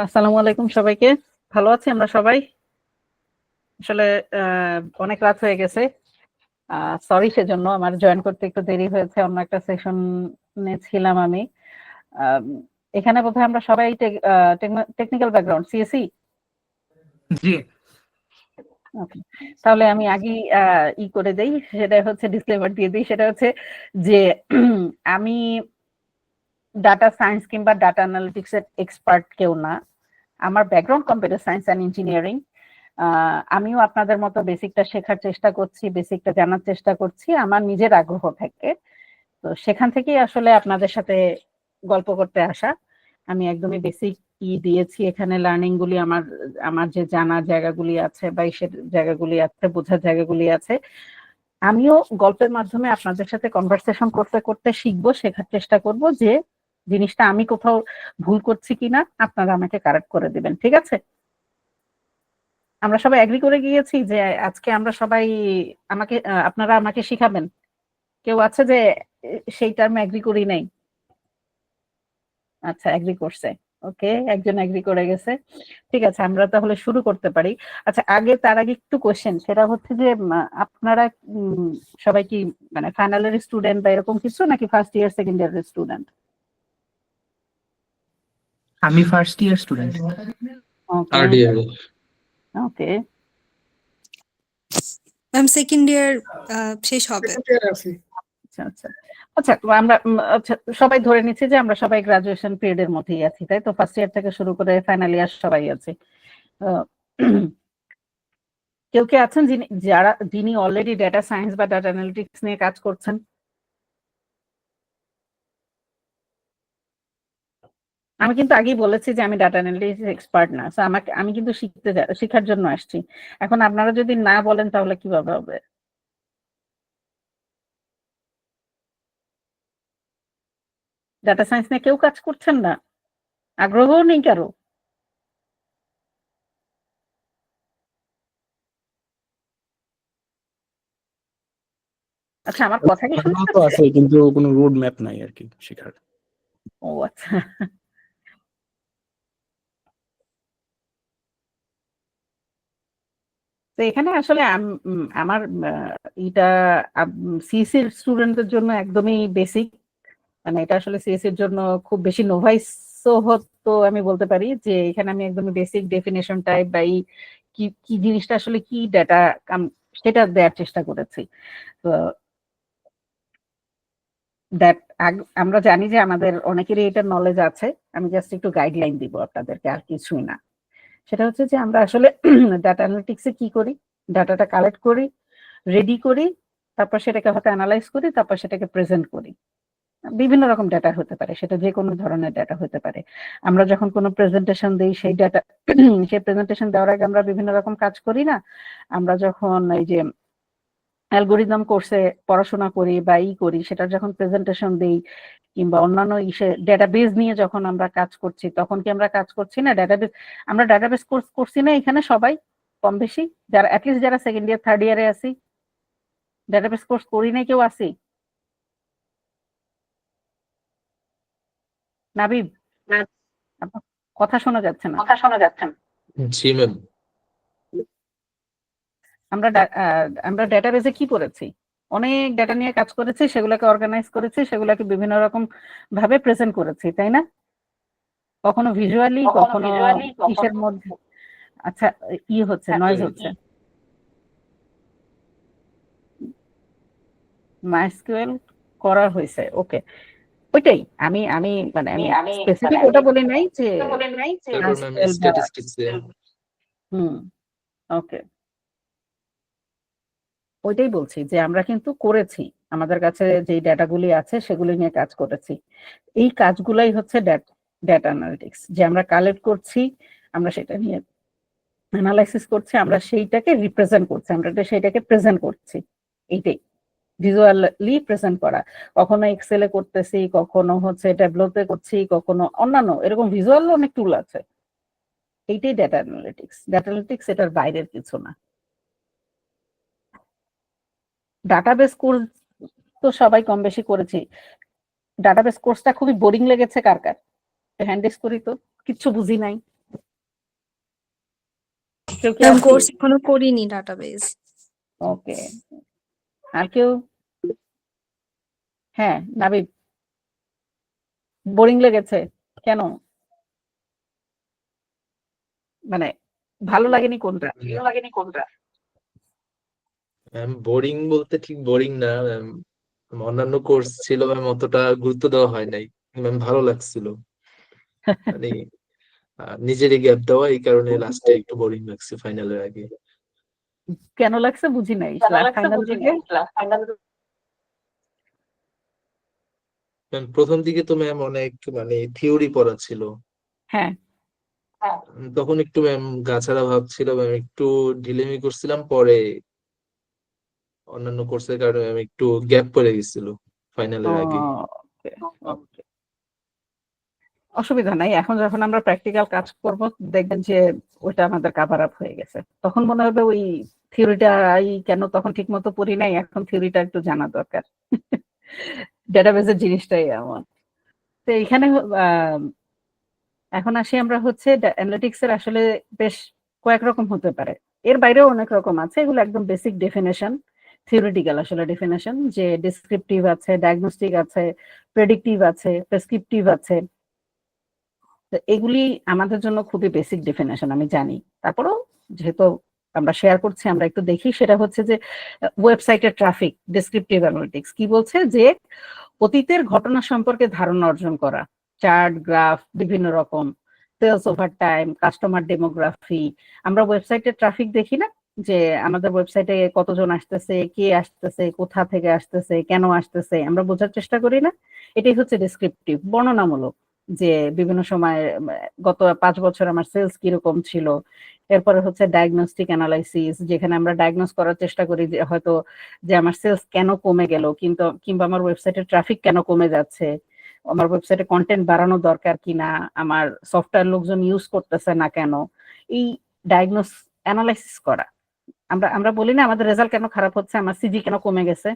আসসালামু আলাইকুম সবাইকে। ভালো আছি আমরা সবাই। আসলে অনেক রাত হয়ে গেছে। সরি সেজন্য আমার জয়েন করতে একটু দেরি হয়েছে, অন্য একটা সেশনে ছিলাম আমি। আম, এখানে বোধহয় আমরা সবাই টেকনিক্যাল ব্যাকগ্রাউন্ড সিএসি। জি। ওকে, তাহলে আমি আগেই ই করে দেই, সেটা হচ্ছে ডিসক্লেমার দিয়ে দিই, সেটা হচ্ছে যে আমি ডাটা সায়েন্স কিংবা ডাটা অ্যানালিটিক্স এর এক্সপার্ট কেউ না। আমার background computer science and engineering. আমিও আপনাদের মতো বেসিকটা শেখার চেষ্টা করছি, বেসিকটা জানার চেষ্টা করছি আমার নিজের আগ্রহ থেকে। তো সেখান থেকেই আসলে আপনাদের সাথে গল্প করতে আসা। আমি একদমই বেসিক দিয়েছি এখানে, লার্নিং গুলি আমার আমার যে জানার জায়গাগুলি আছে বা ইসের জায়গাগুলি আছে, বোঝার জায়গাগুলি আছে, আমিও গল্পের মাধ্যমে আপনাদের সাথে কনভারসেশন করতে করতে শিখবো, শেখার চেষ্টা করব যে জিনিসটা আমি কোথাও ভুল করছি কিনা আপনারা আমাকে কারেক্ট করে দিবেন। ঠিক আছে? আমরা সবাই এগ্রি করে গিয়েছি যে আজকে আমরা সবাই আপনারা আমাকে শিখাবেন। কেউ আছে যে সেই টার্মে এগ্রি করি নাই? আচ্ছা, এগ্রি করছে। ওকে, একজন এগ্রি করে গেছে। ঠিক আছে, আমরা তাহলে শুরু করতে পারি। আচ্ছা, তার আগে একটু কোশ্চেন, সেটা হচ্ছে যে আপনারা সবাই কি মানে ফাইনাল ইয়ার স্টুডেন্ট বা এরকম কিছু, নাকি ফার্স্ট ইয়ার সেকেন্ড ইয়ারের স্টুডেন্ট? আমি ফার্স্ট ইয়ার স্টুডেন্ট। ওকে third year. Okay ma'am second year শেষ হবে। আচ্ছা আচ্ছা আচ্ছা, আমরা আচ্ছা সবাই ধরে নিচ্ছি যে আমরা সবাই গ্রাজুয়েশন পিরিয়ডের মধ্যেই আছি, তাই তো? ফার্স্ট ইয়ার থেকে শুরু করে ফাইনাল ইয়ার সবাই আছে। আহ, কেউ কে আছেন যিনি অলরেডি ডেটা সায়েন্স বা ডেটা অ্যানালিটিক্স নিয়ে কাজ করছেন? আমি কিন্তু আগেই বলেছি যে আমি ডাটা অ্যানালিটিক্স এক্সপার্ট না, তো আমি কিন্তু শেখার জন্য আসছি। এখন আপনারা যদি না বলেন তাহলে কিভাবে হবে? ডাটা সায়েন্স নিয়ে কেউ কাজ করছেন না? আগ্রহও নেই কারো? আচ্ছা, আমার কথা কি শুনতে তো আছে কিন্তু কোনো রোড ম্যাপ নাই আর কি শেখার। ও আচ্ছা, তো এখানে আসলে আমার এটা সিএসসি স্টুডেন্টদের জন্য একদমই বেসিক। মানে এটা আসলে সিএসসি এর জন্য খুব বেশি নোভাইসও হতো, আমি বলতে পারি যে এখানে আমি একদমই বেসিক ডেফিনেশন টাইপ বা এই কি কি জিনিসটা আসলে কি ডাটা, সেটা দেওয়ার চেষ্টা করেছি। তো দ্যাট আমরা জানি যে আমাদের অনেকেরই এটা নলেজ আছে। আমি জাস্ট একটু গাইডলাইন দিব আপনাদেরকে, আর কিছুই না। সেটা হচ্ছে যে আমরা আসলে ডাটা অ্যানালিটিক্সে কি করি, ডাটাটা কালেক্ট করি, রেডি করি, তারপর সেটাকে হয়তো অ্যানালাইজ করি, তারপর সেটাকে প্রেজেন্ট করি। বিভিন্ন রকম ডেটা হতে পারে, সেটা যে কোনো ধরনের ডেটা হতে পারে। আমরা যখন কোনো প্রেজেন্টেশন দিই সেই ডেটা সেই প্রেজেন্টেশন দেওয়ার আগে আমরা বিভিন্ন রকম কাজ করি না? আমরা যখন এই যে অ্যালগোরিদম কোর্সে পড়াশোনা করি বা করি, সেটা যখন প্রেজেন্টেশন দিই কিংবা অন্যান্য ডেটাবেজ নিয়ে যখন আমরা কাজ করছি, তখন কি আমরা কাজ করছি না ডেটাবেজ? আমরা ডেটাবেজ কোর্স করছি না এখানে সবাই কম বেশি? যারা অ্যাটলিস্ট যারা সেকেন্ড ইয়ার থার্ড ইয়ারে আছি, ডেটাবেজ কোর্স করি নাই কেউ আছি? নাবিব, আপনার কথা শোনা যাচ্ছে না। জি ম্যাম। আমরা ডেটাবেজে কি করেছি? অনেক ডেটা নিয়ে কাজ করেছি, সেগুলোকে অর্গানাইজ করেছি, সেগুলোকে বিভিন্ন রকম ভাবে প্রেজেন্ট করেছি, তাই না? কখনো ভিজুয়ালি, কখনো কিসের মধ্যে। আচ্ছা, হচ্ছে নয়েজ হচ্ছে। মাইস্কুয়েল করা হয়েছে, ওকে। ওইটাই আমি আমি মানে আমি স্পেসিফিক ওটা বলি নাই যে তারপর ম্যাম MySQL বা স্ট্যাটিস্টিক্সে। হুম, ওকে, ওইটাই বলছি যে আমরা কিন্তু করেছি, আমাদের কাছে যে ডেটাগুলি আছে সেগুলি নিয়ে কাজ করেছি। এই কাজগুলাই হচ্ছে ডেটা অ্যানালিটিক্স, যে আমরা কালেক্ট করছি, আমরা সেটা নিয়ে অ্যানালাইসিস করছি, আমরা সেইটাকে রিপ্রেজেন্ট করছি, আমরা সেইটাকে প্রেজেন্ট করছি। এইটাই ভিজুয়ালি প্রেজেন্ট করা। কখনো এক্সেলে করতেছি, কখনো হচ্ছে ট্যাবলোতে করছি, কখনো অন্যান্য এরকম ভিজুয়াল অনেক টুল আছে। এইটাই ডেটা অ্যানালিটিক্স। ডেটা অ্যানালিটিক্স এটার বাইরের কিছু না। ডাটাবেস কোর্স তো সবাই কম বেশি করেছি। ডাটাবেস কোর্সটা খুবই বোরিং লেগেছে কার কার? হ্যান্ড রেজ করি তো, কিচ্ছু বুঝি নাই। কেউ কি ম্যাম আছে? কোর্স এখনো করিনি ডাটাবেস। ওকে, আর কেউ? হ্যাঁ নাবিব, বোরিং লেগেছে কেন? মানে ভালো লাগেনি কোনটা? ম্যাম বোরিং বলতে ঠিক বোরিং না ম্যাম, অন্যান্য কোর্স ছিল ম্যাম, অতটা গুরুত্ব দেওয়া হয় নাই। ম্যাম ভালো লাগছিল, মানে নিজেরই গ্যাপ দেওয়া, এই কারণে লাস্টে একটু বোরিং লাগছে ফাইনালের আগে। কেন লাগছে বুঝি নাই, ফাইনাল দিকে ম্যাম প্রথম দিকে তো ম্যাম অনেক মানে থিওরি পড়া ছিল, হ্যাঁ তখন একটু ম্যাম গাছাড়া ভাব ছিল ম্যাম, একটু ঢিলেমি করছিলাম। পরে অন্যান্য কোর্সের কারণে ম্যাম একটু গ্যাপ পড়ে গেছিল ফাইনালের আগে। ওকে ওকে, অসুবিধা নাই। এখন যখন আমরা প্র্যাকটিক্যাল কাজ করব দেখবেন যে ওটা আমাদের কাভার আপ হয়ে গেছে, তখন মনে হবে ওই থিওরিটা কেন তখন ঠিক মতো পড়ি নাই, এখন থিওরিটা একটু জানা দরকার। ডেটাবেসের জিনিসটাই এমন। তো এখানে এখন আসি আমরা হচ্ছে অ্যানালিটিক্স এর আসলে বেশ কয়েক রকম হতে পারে, এর বাইরেও অনেক রকম আছে। এগুলো একদম বেসিক ডেফিনেশন, থিওরিটিক্যাল আসলে ডেফিনেশন, যে ডেসক্রিপটিভ আছে, ডায়াগনস্টিক আছে, প্রেডিক্টিভ আছে, প্রেসক্রিপটিভ আছে। তো এগুলি আমাদের জন্য খুবই বেসিক ডেফিনেশন, আমি জানি। তারপরেও যেহেতু আমরা শেয়ার করছি, আমরা একটু দেখি। সেটা হচ্ছে যে ওয়েবসাইটের ট্রাফিক, ডেসক্রিপটিভ অ্যানালিটিক্স কি বলছে, যে অতীতের ঘটনা সম্পর্কে ধারণা অর্জন করা, চার্ট, গ্রাফ, বিভিন্ন রকম, sales over time, customer demography. আমরা ওয়েবসাইটে ট্রাফিক দেখি না, যে আমাদের ওয়েবসাইটে কতজন আসতেছে, কে আসতেছে, কোথা থেকে আসতেছে, কেন আসতেছে, আমরা বোঝার চেষ্টা করি না। এটাই হচ্ছে ডেসক্রিপটিভ, বর্ণনামূলক, যে বিভিন্ন সময় গত 5 বছর আমার সেলস কিরকম ছিল। এরপরে হচ্ছে ডায়াগনস্টিক অ্যানালাইসিস, যেখানে আমরা ডায়াগনোস করার চেষ্টা করি যে হয়তো যে আমার সেলস কেন কমে গেল, কিন্তু কিংবা আমার ওয়েবসাইটের ট্রাফিক কেন কমে যাচ্ছে, আমার ওয়েবসাইটে কন্টেন্ট বাড়ানো দরকার কিনা, আমার সফটওয়্যার লোকজন ইউজ করতেছে না কেন, এই ডায়াগনোস অ্যানালাইসিস করা। আমরা আমরা বলি না আমাদের রেজাল্ট কেন খারাপ হচ্ছে, আমার সিজি কেন কমে গেছে,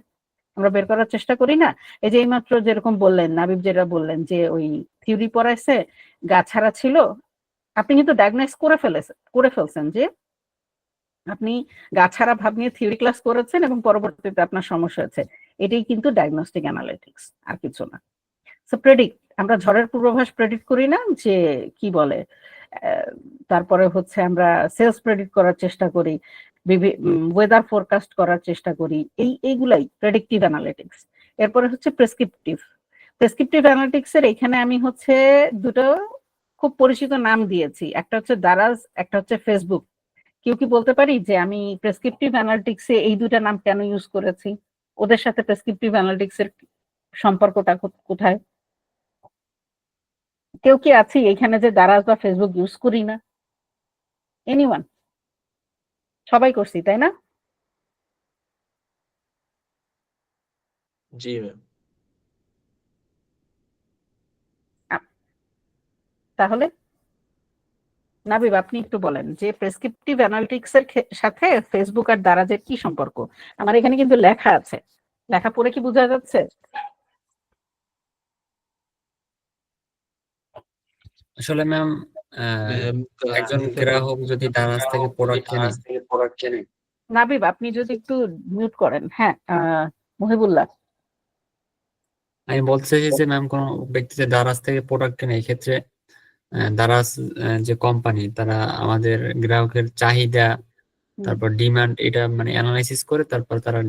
আমরা বের করার চেষ্টা করি না। এই যে এইমাত্র যেরকম বললেন নাবিব, যেটা বললেন যে ওই থিওরি পড়াইছে, গাছাড়া ছিল, আপনি কিন্তু ডায়াগনোস করে ফেলছেন যে আপনি গাছাড়া ভাব নিয়ে থিওরি ক্লাস করেছেন এবং পরবর্তীতে আপনার সমস্যা হয়েছে। এটাই কিন্তু ডায়াগনস্টিক অ্যানালিটিক্স, আর কিছু না। সো প্রেডিক্ট, আমরা ঝড়ের পূর্বাভাস প্রেডিক্ট করি না, যে কি বলে, তারপরে হচ্ছে আমরা সেলস প্রেডিক্ট করার চেষ্টা করি, ওয়েদার ফোরকাস্ট করার চেষ্টা করি, এইগুলাই প্রেডিক্টিভ অ্যানালিটিক্স। এরপরে হচ্ছে প্রেসক্রিপটিভ অ্যানালিটিক্স এর এখানে আমি হচ্ছে দুটো খুব পরিচিত নাম দিয়েছি, একটা হচ্ছে দারাজ, একটা হচ্ছে ফেসবুক। কেউ কি বলতে পারি যে আমি প্রেসক্রিপটিভ অ্যানালিটিক্সে এই দুটা নাম কেন ইউজ করেছি, ওদের সাথে প্রেসক্রিপটিভ অ্যানালিটিক্স এর সম্পর্কটা কোথায়? কেউ কি আছি এখানে যে দারাজ বা ফেসবুক ইউজ করি না? এনিওয়ান? সবাই করছি তাই না? জি ম্যাম। তাহলে নাবিব আপনি একটু বলেন যে প্রেসক্রিপটিভ অ্যানালিটিক্স এর সাথে ফেসবুক আর দারাজের কি সম্পর্ক? আমার এখানে কিন্তু লেখা আছে, লেখা পড়ে কি বোঝা যাচ্ছে? আসলে ম্যাম ম্যাম একজন গ্রাহক যদি দারাজ থেকে প্রোডাক্ট কেনে, নাবিব আপনি যদি একটু মিউট করেন। হ্যাঁ মুহিবুল্লাহ। আমি বলতে চাইছি যে ম্যাম কোন ব্যক্তি যে দারাজ থেকে প্রোডাক্ট কেনে, এই ক্ষেত্রে দারাজ যে কোম্পানি, তারা আমাদের গ্রাহকের চাহিদা, তারপর ডিমান্ড, এটা মানে অ্যানালাইসিস করে তারপর তারা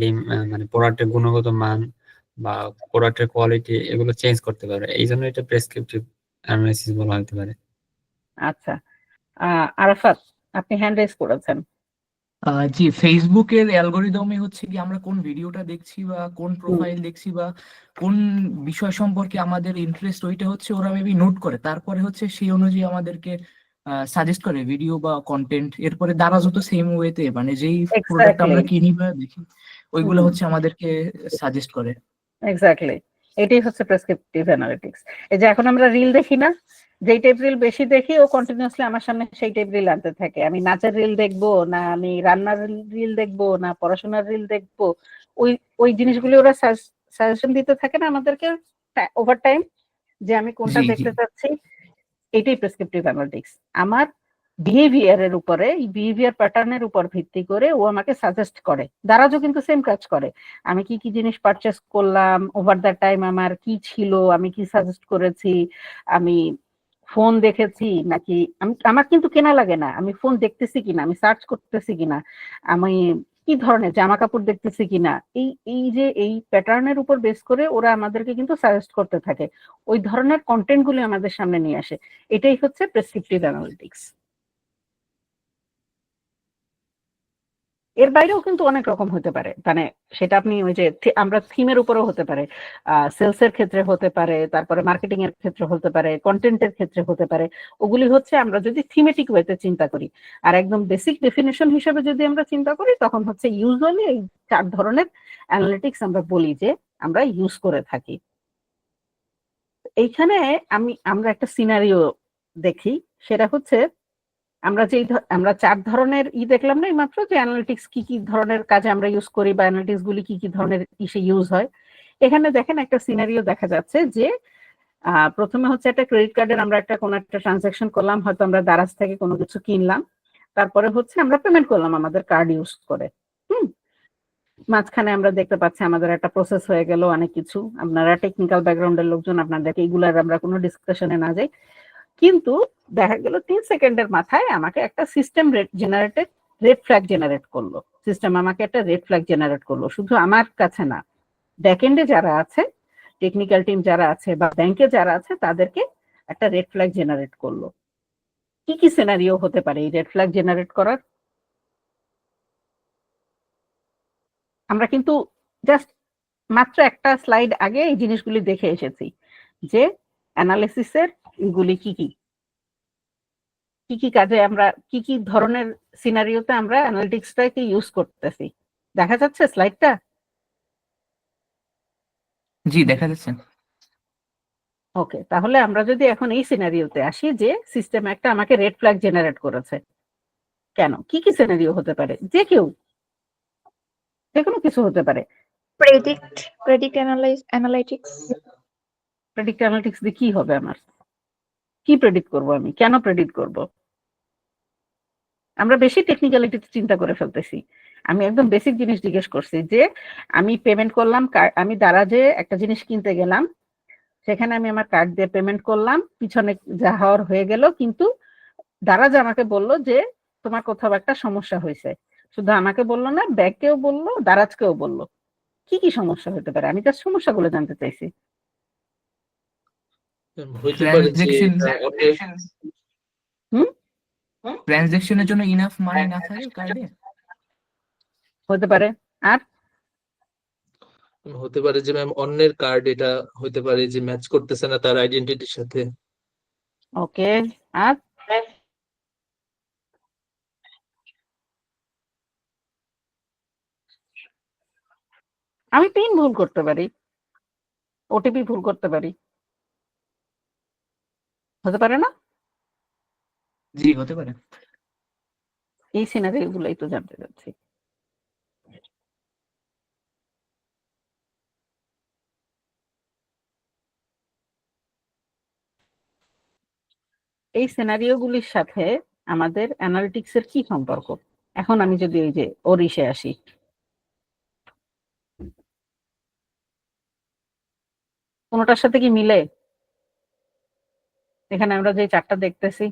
মানে প্রোডাক্টের গুণগত মান বা প্রোডাক্টের কোয়ালিটি এগুলো চেঞ্জ করতে পারে। এই জন্য এটা প্রেসক্রিপটিভ অ্যানালাইসিস বলা হতে পারে। আচ্ছা, আরাফাত আপনি হ্যান্ড রেজ করেছেন। জি, ফেসবুকের অ্যালগোরিদমে হচ্ছে কি আমরা কোন ভিডিওটা দেখছি বা কোন প্রোফাইল দেখছি বা কোন বিষয় সম্পর্কে আমাদের ইন্টারেস্ট, ওইটা হচ্ছে ওরা মেবি নোট করে, তারপরে হচ্ছে সেই অনুযায়ী আমাদেরকে সাজেস্ট করে ভিডিও বা কন্টেন্ট। এরপরে দারাজও তো সেম ওয়েতে, মানে যেই প্রোডাক্ট আমরা কিনি বা দেখি ওইগুলো হচ্ছে আমাদেরকে সাজেস্ট করে। এক্স্যাক্টলি, এটাই হচ্ছে প্রেসক্রিপটিভ অ্যানালিটিক্স। এই যে এখন আমরা রিল দেখি না, যেই টাইপ রিল বেশি দেখি ও কন্টিনিউয়াসলি আমার সামনে সেই টাইপ রিল আনতে থাকে। আমি নাচের রিল দেখবো না, আমি রান্নার রিল দেখবো না, পড়াশোনার রিল দেখবো, ওই ওই জিনিসগুলো ওরা সাজেশন দিতে থাকে না আমাদেরকে ওভার টাইম, যে আমি কোনটা জি জি দেখতে চাচ্ছি। এটাই প্রেসক্রিপটিভ অ্যানালিটিক্স। আমার বিহেভিয়ারের উপরে, এই বিহেভিয়ার প্যাটার্নের উপর ভিত্তি করে ও আমাকে সাজেস্ট করে। দারাজও কিন্তু সেম কাজ করে। আমি কি কি জিনিস পারচেস করলাম, ওভার দ্য টাইম আমার কি ছিল, আমি কি সাজেস্ট করেছি, আমি ফোন দেখেছি নাকি, আমার কিন্তু কেনা লাগে না, আমি ফোন দেখতেছি কিনা, আমি সার্চ করতেছি কিনা, আমি কি ধরনের জামা কাপড় দেখতেছি কিনা, এই এই যে এই প্যাটার্নের উপর বেস করে ওরা আমাদেরকে কিন্তু সাজেস্ট করতে থাকে, ওই ধরনের কন্টেন্ট গুলি আমাদের সামনে নিয়ে আসে। এটাই হচ্ছে প্রেসক্রিপটিভ অ্যানালিটিক্স। এর বাইরেও কিন্তু অনেক রকম হতে পারে, মানে সেটা আপনি ওই যে আমরা থিমের উপরেও হতে পারে, সেলস এর ক্ষেত্রে হতে পারে, তারপরে মার্কেটিং এর ক্ষেত্রে হতে পারে, কন্টেন্টের ক্ষেত্রে হতে পারে। ওগুলি হচ্ছে আমরা যদি থিমেটিক ওয়েতে চিন্তা করি। আর একদম বেসিক ডেফিনেশন হিসেবে যদি আমরা চিন্তা করি, তখন হচ্ছে ইউজুয়ালি এই 4 ধরনের অ্যানালিটিক্স আমরা বলি যে আমরা ইউজ করে থাকি। এইখানে আমরা একটা সিনারিও দেখি, সেটা হচ্ছে আমরা আমরা 4 ধরনের দেখলাম না মাত্র, যে অ্যানালিটিক্স কি কি ধরনের কাজে আমরা ইউজ করি বা অ্যানালিটিক্স গুলি কি কি ধরনের ইসে ইউজ হয়। এখানে দেখেন একটা সিনারিও দেখা যাচ্ছে যে প্রথমে হচ্ছে একটা ক্রেডিট কার্ডের আমরা কোনো একটা ট্রানজাকশন করলাম, হয়তো আমরা দারাজ থেকে কোনো কিছু কিনলাম, তারপরে হচ্ছে আমরা পেমেন্ট করলাম আমাদের কার্ড ইউজ করে। মাঝখানে আমরা দেখতে পাচ্ছি আমাদের একটা প্রসেস হয়ে গেল অনেক কিছু। আপনারা টেকনিক্যাল ব্যাকগ্রাউন্ডের লোকজন, আপনাদেরকে এইগুলার আমরা কোনো ডিসকাশনে না যাই, কিন্তু দেখা গেল 3 সেকেন্ডের মাথায় আমাকে একটা সিস্টেম রেড ফ্ল্যাগ জেনারেট করলো। সিস্টেম আমাকে একটা রেড ফ্ল্যাগ জেনারেট করলো, শুধু আমার কাছে না, ব্যাকএন্ডে যারা আছে, টেকনিক্যাল টিম যারা আছে বা ব্যাংকে যারা আছে, তাদেরকে একটা রেড ফ্ল্যাগ জেনারেট করলো। কি কি সিনারিও হতে পারে এই রেড ফ্ল্যাগ জেনারেট করার? আমরা কিন্তু জাস্ট মাত্র একটা স্লাইড আগে এই জিনিসগুলি দেখে এসেছি যে অ্যানালিসিসের গুলি কি কি কি কি কাজে আমরা কি কি ধরনের সিনারিওতে আমরা অ্যানালিটিক্সটাকে ইউজ করতেছি। দেখা যাচ্ছে স্লাইডটা? জি দেখা যাচ্ছে। ওকে, তাহলে আমরা যদি এখন এই সিনারিওতে আসি যে সিস্টেম একটা আমাকে রেড ফ্ল্যাগ জেনারেট করেছে, কেন, কি কি সিনারিও হতে পারে? যে কেউ যে কোনো কিছু হতে পারে। Predict analytics. প্রেডিক্ট অ্যানালিটিক্স দিয়ে কি হবে? আমার কি প্রেডিক্ট করব? আমি কেন প্রেডিক্ট করব? আমরা বেশি টেকনিক্যালিটি চিন্তা করে ফেলতেছি। আমি একদম বেসিক জিনিস জিজ্ঞেস করছি যে আমি পেমেন্ট করলাম, আমি দারাজে একটা জিনিস কিনতে গেলাম, সেখানে আমি আমার কার্ড দিয়ে পেমেন্ট করলাম, পিছনে যা হওয়ার হয়ে গেল, কিন্তু দারাজ আমাকে বলল যে তোমার কোথাও একটা সমস্যা হয়েছে। শুধু আমাকে বললো না, ব্যাংকেও বললো, দারাজকেও বললো। কি কি সমস্যা হতে পারে? আমি তার সমস্যাগুলো জানতে চাইছি। হইতে পারে যে ট্রানজ্যাকশনের জন্য ইনাফ মানি না থাকে কার্ডে। হতে পারে। আর হতে পারে যে ম্যাম অন্যের কার্ড এটা হতে পারে যে ম্যাচ করতেছে না তার আইডেন্টিটির সাথে। ওকে, আর আমি পিন ভুল করতে পারি, ওটিপি ভুল করতে পারি, হতে পারে না? জি হতে পারে। এই সিনারিও গুলোই তো জানতে চাচ্ছি। এই সিনারিও গুলির সাথে আমাদের অ্যানালিটিক্স এর কি সম্পর্ক? এখন আমি যদি এই যে ওরিশে আসি, কোনোটার সাথে কি মিলে? এখানে আমরা যে 4টা দেখতেছি,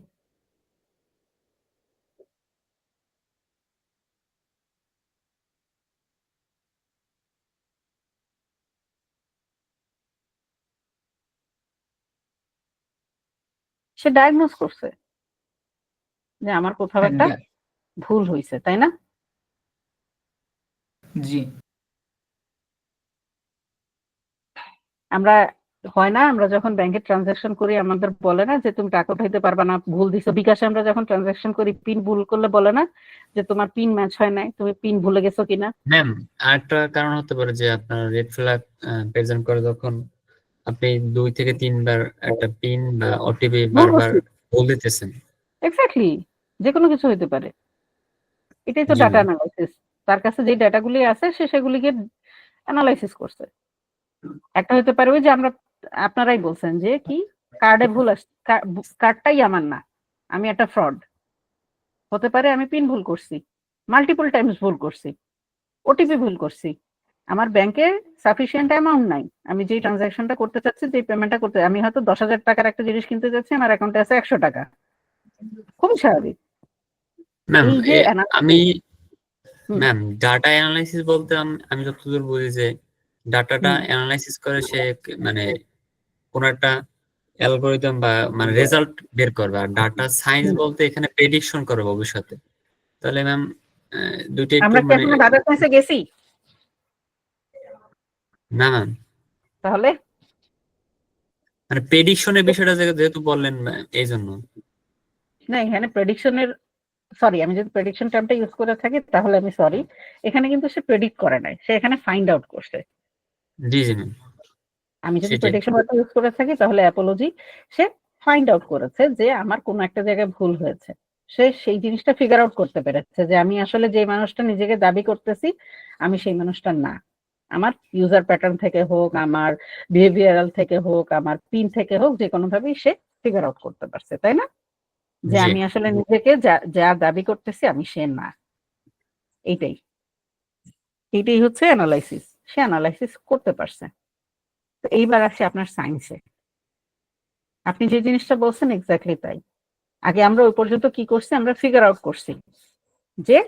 সে ডায়াগনোজ করছে যে আমার কোথাও একটা ভুল হয়েছে, তাই না? জি আমরা হয় না, আমরা যখন ব্যাংকে ট্রানজাকশন করি আমাদের বলে না যে তুমি টাকা উঠাইতে পারবা না, ভুল দিছো। বিকাশে আমরা যখন ট্রানজাকশন করি, পিন ভুল করলে বলে না যে তোমার পিন ম্যাচ হয় নাই, তুমি পিন ভুলে গেছো কিনা। ম্যাম আরেকটা কারণ হতে পারে যে আপনার রেড ফ্ল্যাগ প্রেজেন্ট করে যখন আপনি 2 থেকে 3 বার একটা পিন বা ওটিপি বারবার ভুল দিতেছেন। এক্স্যাক্টলি, যে কোনো কিছু হতে পারে। এটাই তো জি ডাটা ম্যাম। অ্যানালাইসিস। তার কাছে যে ডাটাগুলি আছে সে সেগুলিকে অ্যানালাইসিস করছে। একটা হতে পারে ওই যে আপনারাই বলছেন যে কি কার্ডে ভুল আসছে, কার্ডটাই আমার না, আমি একটা ফ্রড। হতে পারে আমি পিন ভুল করছি, মাল্টিপল টাইমস ভুল করছি, ওটিপি ভুল করছি, আমার ব্যাংকে সাফিসিয়েন্ট অ্যামাউন্ট নাই, আমি যেই ট্রানজাকশনটা করতে চাচ্ছি, যে পেমেন্টটা করতে, আমি হয়তো 10,000 টাকার একটা জিনিস কিনতে যাচ্ছি, আমার অ্যাকাউন্টে আছে 100 টাকা, খুবই স্বাভাবিক। ম্যাম এই যে আমি হুম। ম্যাম ডাটা অ্যানালাইসিস বলতে আমি যতদূর বুঝি যে ডাটাটা হুম। অ্যানালাইসিস করে সে মানে কোন একটা অ্যালগোরিদম বা মানে রেজাল্ট বের করবে, আর ডাটা সায়েন্স হুম। বলতে এখানে প্রেডিকশন করবে ভবিষ্যতে। তাহলে ম্যাম দুইটা একটু আমরা কি মানে এখনো ডাটা সায়েন্সে গেছি? না ম্যাম, তাহলে মানে প্রেডিকশনের বিষয়টা যেহেতু বললেন এই জন্য। না, এখানে প্রেডিকশনের, সরি, আমি যদি প্রেডিকশন টার্মটা ইউজ করে থাকি তাহলে আমি সরি। এখানে কিন্তু সে প্রেডিক্ট করে নাই, সে এখানে ফাইন্ড আউট করছে। জি জি ম্যাম, আমি যদি সেটাই। প্রেডিকশন ওয়ার্ডটা ইউজ করে থাকি তাহলে অ্যাপোলজি, সে ফাইন্ড আউট করেছে যে আমার কোনো একটা জায়গায় ভুল হয়েছে। সে সেই জিনিসটা ফিগার আউট করতে পেরেছে যে আমি আসলে যে মানুষটা নিজেকে দাবি করতেছি, আমি সেই মানুষটা না। আমার ইউজার প্যাটার্ন থেকে হোক, আমার বিহেভিয়ারাল থেকে হোক, আমার পিন থেকে হোক, যে কোনো ভাবেই সে ফিগার আউট করতে পারছে, তাই না? যে জি আমি আসলে নিজেকে যা দাবি করতেছি আমি সে না। এইটাই এইটাই হচ্ছে অ্যানালাইসিস। সে অ্যানালাইসিস করতে পারছে। তো এইবার আসি আপনার সায়েন্সে। আপনি যে জিনিসটা বলছেন এক্স্যাক্টলি তাই। আগে আমরা ওই পর্যন্ত কি করছি, আমরা ফিগার আউট করছি যে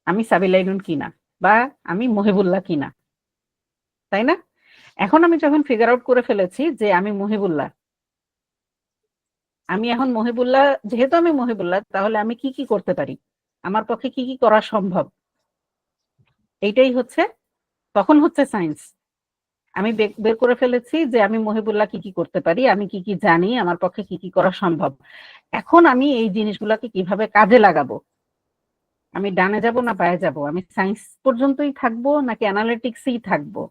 আমি সাবিলাইনুন কিনা বা আমি মহিবুল্লাহ কিনা, তাই না? এখন আমি যখন ফিগার আউট করে ফেলেছি যে আমি মহিবুল্লাহ, আমি এখন মহিবুল্লাহ, যেহেতু আমি মহিবুল্লাহ, তাহলে আমি কি কি করতে পারি, আমার পক্ষে কি কি করা সম্ভব, এইটাই হচ্ছে, তখন হচ্ছে সায়েন্স। আমি বের করে ফেলেছি যে আমি মহিবুল্লাহ কি কি করতে পারি, আমি কি কি জানি, আমার পক্ষে কি কি করা সম্ভব। এখন আমি এই জিনিসগুলোকে কিভাবে কাজে লাগাবো, আমি ডানে যাব না বায়ে যাব, আমি সায়েন্স পর্যন্তই থাকবো নাকি অ্যানালিটিক্সেই থাকবো,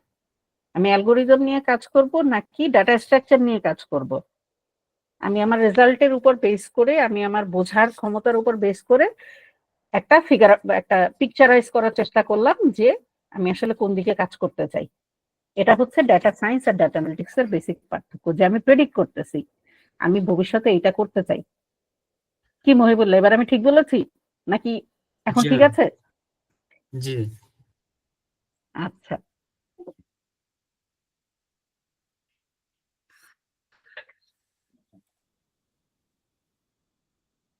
আমি অ্যালগোরিদম নিয়ে কাজ করব নাকি ডাটা স্ট্রাকচার নিয়ে কাজ করব, আমি আমার রেজাল্টের উপর বেস করে, আমি আমার বোঝার ক্ষমতার উপর বেস করে একটা পিকচারাইজ করার চেষ্টা করলাম যে আমি আসলে কোন দিকে কাজ করতে চাই। এটা হচ্ছে ডাটা সায়েন্স আর ডাটা অ্যানালিটিক্স এর বেসিক পার্থক্য, যে আমি প্রেডিক্ট করতেছি আমি ভবিষ্যতে এটা করতে চাই। কি মহিবুল্লাহ, এবার আমি ঠিক বলেছি নাকি এখন জি ঠিক ম্যাম, আছে? জি আচ্ছা,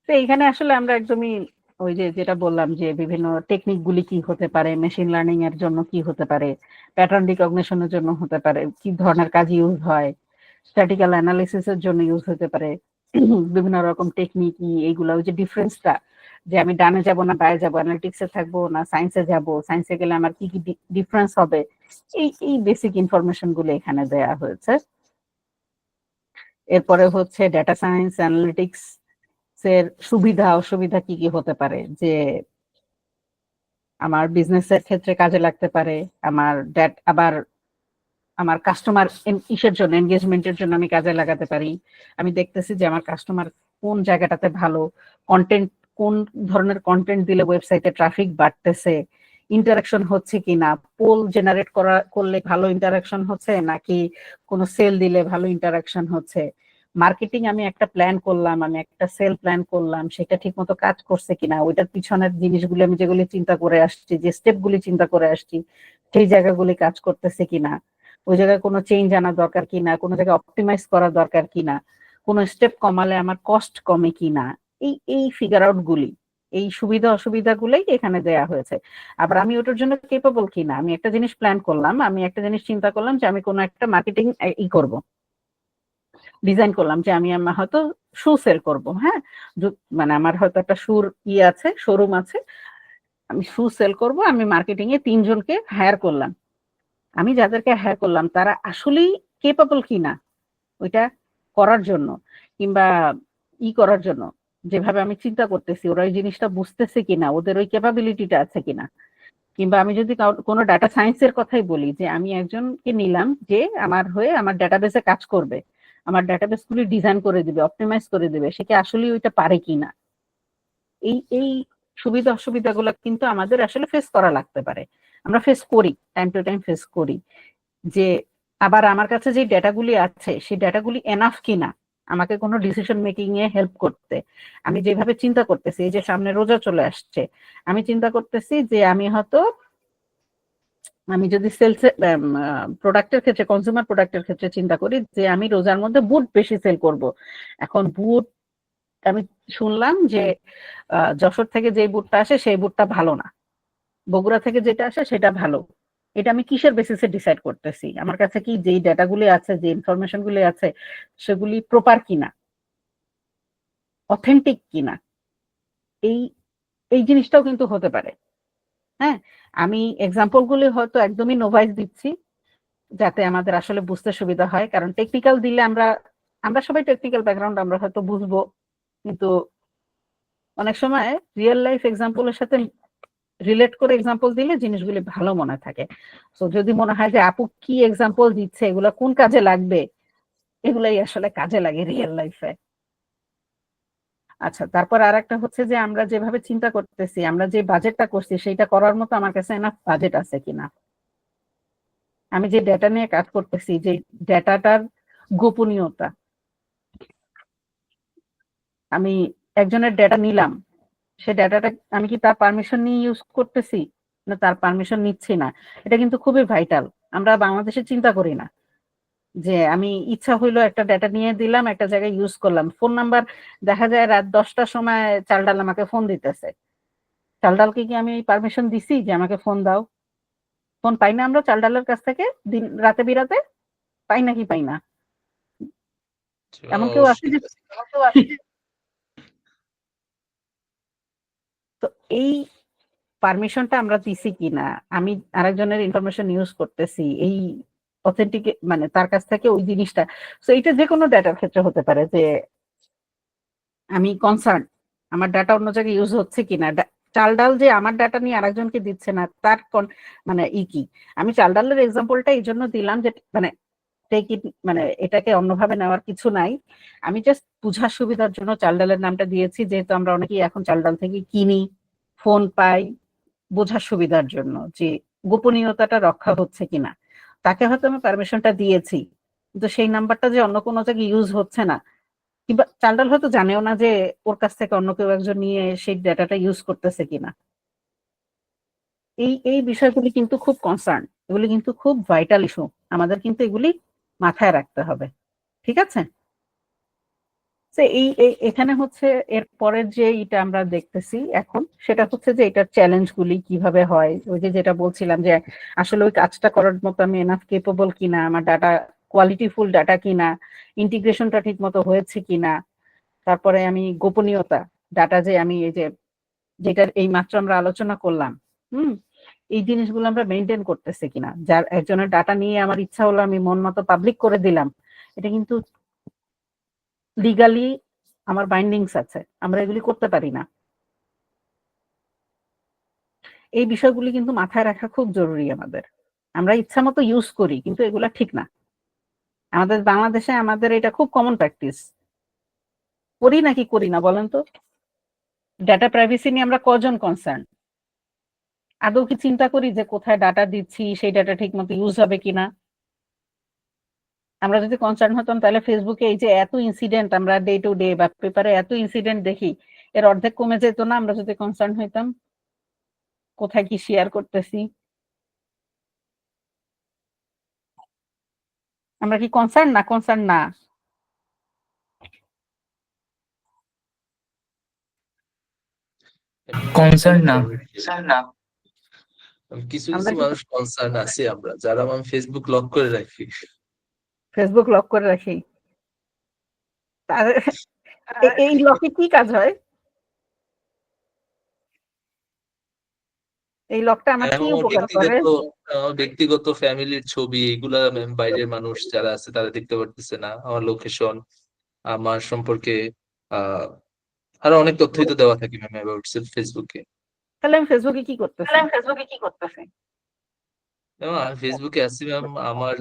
তো এইখানে আসলে আমরা একদমই ওই যে যেটা বললাম যে বিভিন্ন টেকনিক গুলি কি হতে পারে, মেশিন লার্নিং এর জন্য কি হতে পারে, প্যাটার্ন রিকগনিশনের জন্য হতে পারে, কি ধরনের কাজ ইউজ হয়, স্ট্যাটিক্যাল অ্যানালিসিস এর জন্য ইউজ হতে পারে, বিভিন্ন রকম টেকনিক, এইগুলো ওই যে ডিফারেন্সটা, যে আমি ডানে যাব না বায়ে যাব, অ্যানালিটিক্সে থাকবো না সায়েন্সে যাব, সায়েন্সে গেলে আমার কি কি ডিফারেন্স হবে, এই বেসিক ইনফরমেশন গুলো এখানে দেয়া হয়েছে। এরপরে হচ্ছে ডেটা সায়েন্স অ্যানালিটিক্স এর সুবিধা অসুবিধা কি কি হতে পারে, যে আমার বিজনেসের ক্ষেত্রে কাজে লাগতে পারে, আবার আমার কাস্টমার ইসের জন্য, এনগেজমেন্টের জন্য আমি কাজে লাগাতে পারি। আমি দেখতেছি যে আমার কাস্টমার কোন জায়গাটাতে ভালো কন্টেন্ট, কোন ধরনের কন্টেন্ট দিলে ওয়েবসাইটে ট্রাফিক বাড়তেছে, ইন্টারাকশন হচ্ছে কিনা, পোল জেনারেট করলে ভালো ইন্টারাকশন হচ্ছে নাকি কোনো সেল দিলে ভালো ইন্টারাকশন হচ্ছে। মার্কেটিং আমি একটা প্ল্যান করলাম, আমি একটা সেল প্ল্যান করলাম, সেটা ঠিক মতো কাজ করছে কিনা, ওইটার পিছনের জিনিসগুলো আমি যেগুলি চিন্তা করে আসছি, যে স্টেপগুলি চিন্তা করে আসছি, সেই জায়গাগুলি কাজ করতেছে কিনা, ওই জায়গায় কোনো চেঞ্জ আনা দরকার কিনা, কোনো জায়গায় অপটিমাইজ করা দরকার কিনা, কোনো স্টেপ কমালে আমার কস্ট কমে কিনা, এই ফিগার আউট গুলি, এই সুবিধা অসুবিধা গুলোই এখানে দেয়া হয়েছে। আবার আমি ওটার জন্য কেপেবল কিনা, আমি একটা জিনিস প্ল্যান করলাম, আমি একটা জিনিস চিন্তা করলাম যে আমি কোনো একটা মার্কেটিং করব, ডিজাইন করলাম যে আমি আমার হয়তো শু সেল করব, হ্যাঁ, মানে আমার হয়তো একটা শুর আছে, শোরুম আছে, আমি শু সেল করব, আমি মার্কেটিং এ 3 জনকে হায়ার করলাম, আমি যাদেরকে হায়ার করলাম তারা আসলেই কেপেবল কিনা ওইটা করার জন্য, কিংবা করার জন্য, যেভাবে আমি চিন্তা করতেছি ওরা ওই জিনিসটা বুঝতেছে কিনা, ওদের ওই ক্যাপাবিলিটিটা আছে কিনা। কিংবা আমি যদি কোনো ডাটা সায়েন্সের কথাই বলি, যে আমি একজনকে নিলাম যে আমার হয়ে আমার ডাটাবেসে কাজ করবে, আমার ডাটাবেস গুলি ডিজাইন করে দিবে, অপটিমাইজ করে দিবে, সে কি আসলেই ওইটা পারে কিনা। এই সুবিধা অসুবিধাগুলো কিন্তু আমাদের আসলে ফেস করা লাগতে পারে, আমরা ফেস করি, টাইম টু টাইম ফেস করি। যে আবার আমার কাছে যে ডেটাগুলি আছে সেই ডেটাগুলি এনাফ কিনা, আমাকে কোনো ডিসিশন মেকিং এ হেল্প করতে। আমি যেভাবে চিন্তা করতেছি, এই যে সামনে রোজা চলে আসছে, আমি চিন্তা করতেছি যে আমি যদি সেলস প্রোডাক্টের ক্ষেত্রে, কনজিউমার প্রোডাক্টের ক্ষেত্রে চিন্তা করি যে আমি রোজার মধ্যে বুট বেশি সেল করব। এখন বুট আমি শুনলাম যে যশোর থেকে যে বুটটা আসে সেই বুটটা ভালো না, বগুড়া থেকে যেটা আসে সেটা ভালো। এটা আমি কিসের বেসিসে ডিসাইড করতেছি? আমার কাছে কি যেই ডেটাগুলি আছে, যে ইনফরমেশন গুলি আছে, সেগুলি প্রপার কিনা, অথেন্টিক কিনা, এই এই জিনিসটাও কিন্তু হতে পারে। হ্যাঁ, আমি এক্সাম্পল গুলি হয়তো একদমই নোভাইস দিচ্ছি যাতে আমাদের আসলে বুঝতে সুবিধা হয়, কারণ টেকনিক্যাল দিলে আমরা আমরা সবাই টেকনিক্যাল ব্যাকগ্রাউন্ড, আমরা হয়তো বুঝবো, কিন্তু অনেক সময় রিয়েল লাইফ এক্সাম্পলের সাথে রিলেট করে এক্সাম্পল দিলে জিনিসগুলি ভালো মনে থাকে। তো যদি মনে হয় যে আপু কি এক্সাম্পল দিচ্ছে, এগুলা কোন কাজে লাগবে, এগুলাই আসলে কাজে লাগে রিয়েল লাইফে। আচ্ছা, তারপর আর একটা হচ্ছে যে আমরা যেভাবে চিন্তা করতেছি, আমরা যে বাজেটটা করছি সেইটা করার মতো আমার কাছে এনাফ বাজেট আছে কিনা, আমি যে ডেটা নিয়ে কাজ করতেছি, যে ডেটাটার গোপনীয়তা, আমি একজনের ডেটা নিলাম, সে ডেটাটা আমি কি তার পারমিশন নিয়ে ইউজ করতেছি না তার পারমিশন নিচ্ছি না, এটা কিন্তু খুবই ভাইটাল। আমরা বাংলাদেশে চিন্তা করি না যে আমি ইচ্ছা হইলো একটা ডেটা নিয়ে দিলাম, একটা জায়গায় ইউজ করলাম। ফোন নাম্বার দেখা যায় রাত 10টার সময় চাল ডাল আমাকে ফোন দিতেছে, চাল ডালকে কি আমি পারমিশন দিছি যে আমাকে ফোন দাও? ফোন পাই না আমরা চাল ডালের কাছ থেকে দিন রাতে বিরাতে? পাই নাকি পাই না? এমন কেউ আছে যে তো এই পারমিশনটা আমরা দিছি কিনা, আমি আরেকজনের ইনফরমেশন ইউজ করতেছি এই অথেন্টিক, মানে তার কাছ থেকে ওই জিনিসটা। তো এটা যে কোনো ডাটার ক্ষেত্রে হতে পারে যে আমি কনসার্ন আমার ডাটা অন্য জায়গায় ইউজ হচ্ছে কিনা। চাল ডাল যে আমার ডাটা নিয়ে আরেকজনকে দিচ্ছে না তার মানে কি, আমি চাল ডালের এক্সাম্পলটা এই জন্য দিলাম যে মানে টেক ইট, মানে এটাকে অন্যভাবে নেওয়ার কিছু নাই, আমি জাস্ট বুঝার সুবিধার জন্য চাল ডালের নামটা দিয়েছি, যেহেতু আমরা অনেকেই এখন চাল ডাল থেকে কিনি, ফোন পাই, বোঝার সুবিধার জন্য যে গোপনীয়তাটা রক্ষা হচ্ছে কিনা। তাকে হয়তো আমি পারমিশনটা দিয়েছি, কিন্তু সেই নাম্বারটা যে অন্য কোনো জায়গায় ইউজ হচ্ছে না, কিংবা চালডাল হয়তো জানেও না যে ওর কাছ থেকে অন্য কেউ একজন নিয়ে সেই ডাটাটা ইউজ করতেছে কিনা। এই বিষয়গুলি কিন্তু খুব কনসার্ন, এগুলি কিন্তু খুব ভাইটাল ইস্যু, আমাদের কিন্তু এগুলি মাথায় রাখতে হবে। ঠিক আছে? এখানে হচ্ছে এর পরের যে এটা আমরা দেখতেছি এখন, সেটা হচ্ছে যে এটার চ্যালেঞ্জ গুলি কিভাবে হয়। ওই যে যেটা বলছিলাম যে আসলে ওই কাজটা করার মতো আমি এনাফ কেপেবল কিনা, আমার ডাটা কোয়ালিটিফুল ডাটা কিনা, ইন্টিগ্রেশনটা ঠিক মতো হয়েছে কিনা, তারপরে আমি গোপনীয়তা, ডাটা যে আমি এই যে যেটার এই মাত্র আমরা আলোচনা করলাম, হুম, এই জিনিসগুলো আমরা মেনটেন করতেছি কিনা। যার একজনের ডাটা নিয়ে আমার ইচ্ছা হলো আমি মন মতো পাবলিক করে দিলাম, এটা কিন্তু লিগালি আমার বাইন্ডিংস আছে, আমরা এগুলি করতে পারি না। এই বিষয়গুলি কিন্তু মাথায় রাখা খুব জরুরি আমাদের। আমরা ইচ্ছা মতো ইউজ করি কিন্তু এগুলা ঠিক না। আমাদের বাংলাদেশে আমাদের এটা খুব কমন প্র্যাকটিস। করি নাকি করি না বলেন তো? ডাটা প্রাইভেসি নিয়ে আমরা কজন কনসার্ন? আদৌ কি চিন্তা করি যে কোথায় ডাটা দিচ্ছি সেই ডাটা ঠিক মতো ইউজ হবে কিনা? আমরা যদি কনসার্ন হতাম তাহলে ফেসবুকে এই যে এত ইনসিডেন্ট আমরা ডে টু ডে বা পেপারে এত ইনসিডেন্ট দেখি, এর অর্ধেক কমে যেত না আমরা যদি কনসার্ন হইতাম কোথায় কি শেয়ার করতেছি। আমরা কি কনসার্ন না কনসার্ন না? কনসার্ন না। কিছু আমরা কিছু কি মানুষ কনসার্ন আছি আমরা, যারা আমি ফেসবুক লক করে রাখি। ফেসবুক লক করে রাখি? এই লকে কি কাজ হয়? এই লকটা আমার কি আমার উপকার করে? ব্যক্তিগত ফ্যামিলির ছবি এগুলা বাইরের মানুষ যারা আছে তারা দেখতে পারতেছে না, আমার লোকেশন, আমার সম্পর্কে আহ আরো অনেক তথ্যই তো দেওয়া থাকে ম্যাম অ্যাবাউট সেলফ ফেসবুকে। তাহলে আমি ফেসবুকে কি করতেছি? এবং আমি ফেসবুকে আছি ম্যাম আমার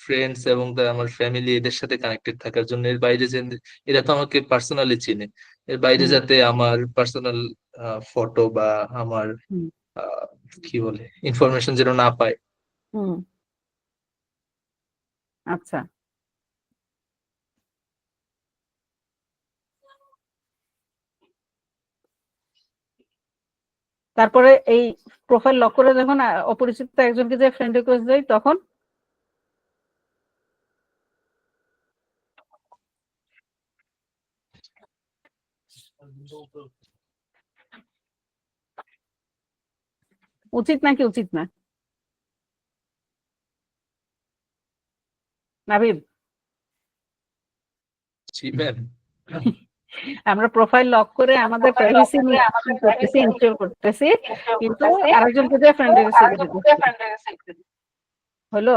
ফ্রেন্ডস এবং আমার ফ্যামিলি এদের সাথে কানেক্টেড থাকার জন্য। এর বাইরে যে এরা তো আমাকে পার্সোনালি চিনে, এর বাইরে হুম, যাতে আমার পার্সোনাল ফটো বা আমার হুম, আহ, কি বলে ইনফরমেশন যেন না পায়। হুম, আচ্ছা। তারপরে এই প্রোফাইল লক করে যখন অপরিচিত একজনকে যে ফ্রেন্ড রিকোয়েস্ট দেয় তখন উচিত নাকি উচিত না? নাবিব, জি ম্যাম। আমরা প্রোফাইল লক করে আমাদের প্রাইভেসি নিয়ে করতেছি, ইনশিওর করতেছি, কিন্তু আরেকজনকে যে ফ্রেন্ড রিকোয়েস্ট হলো।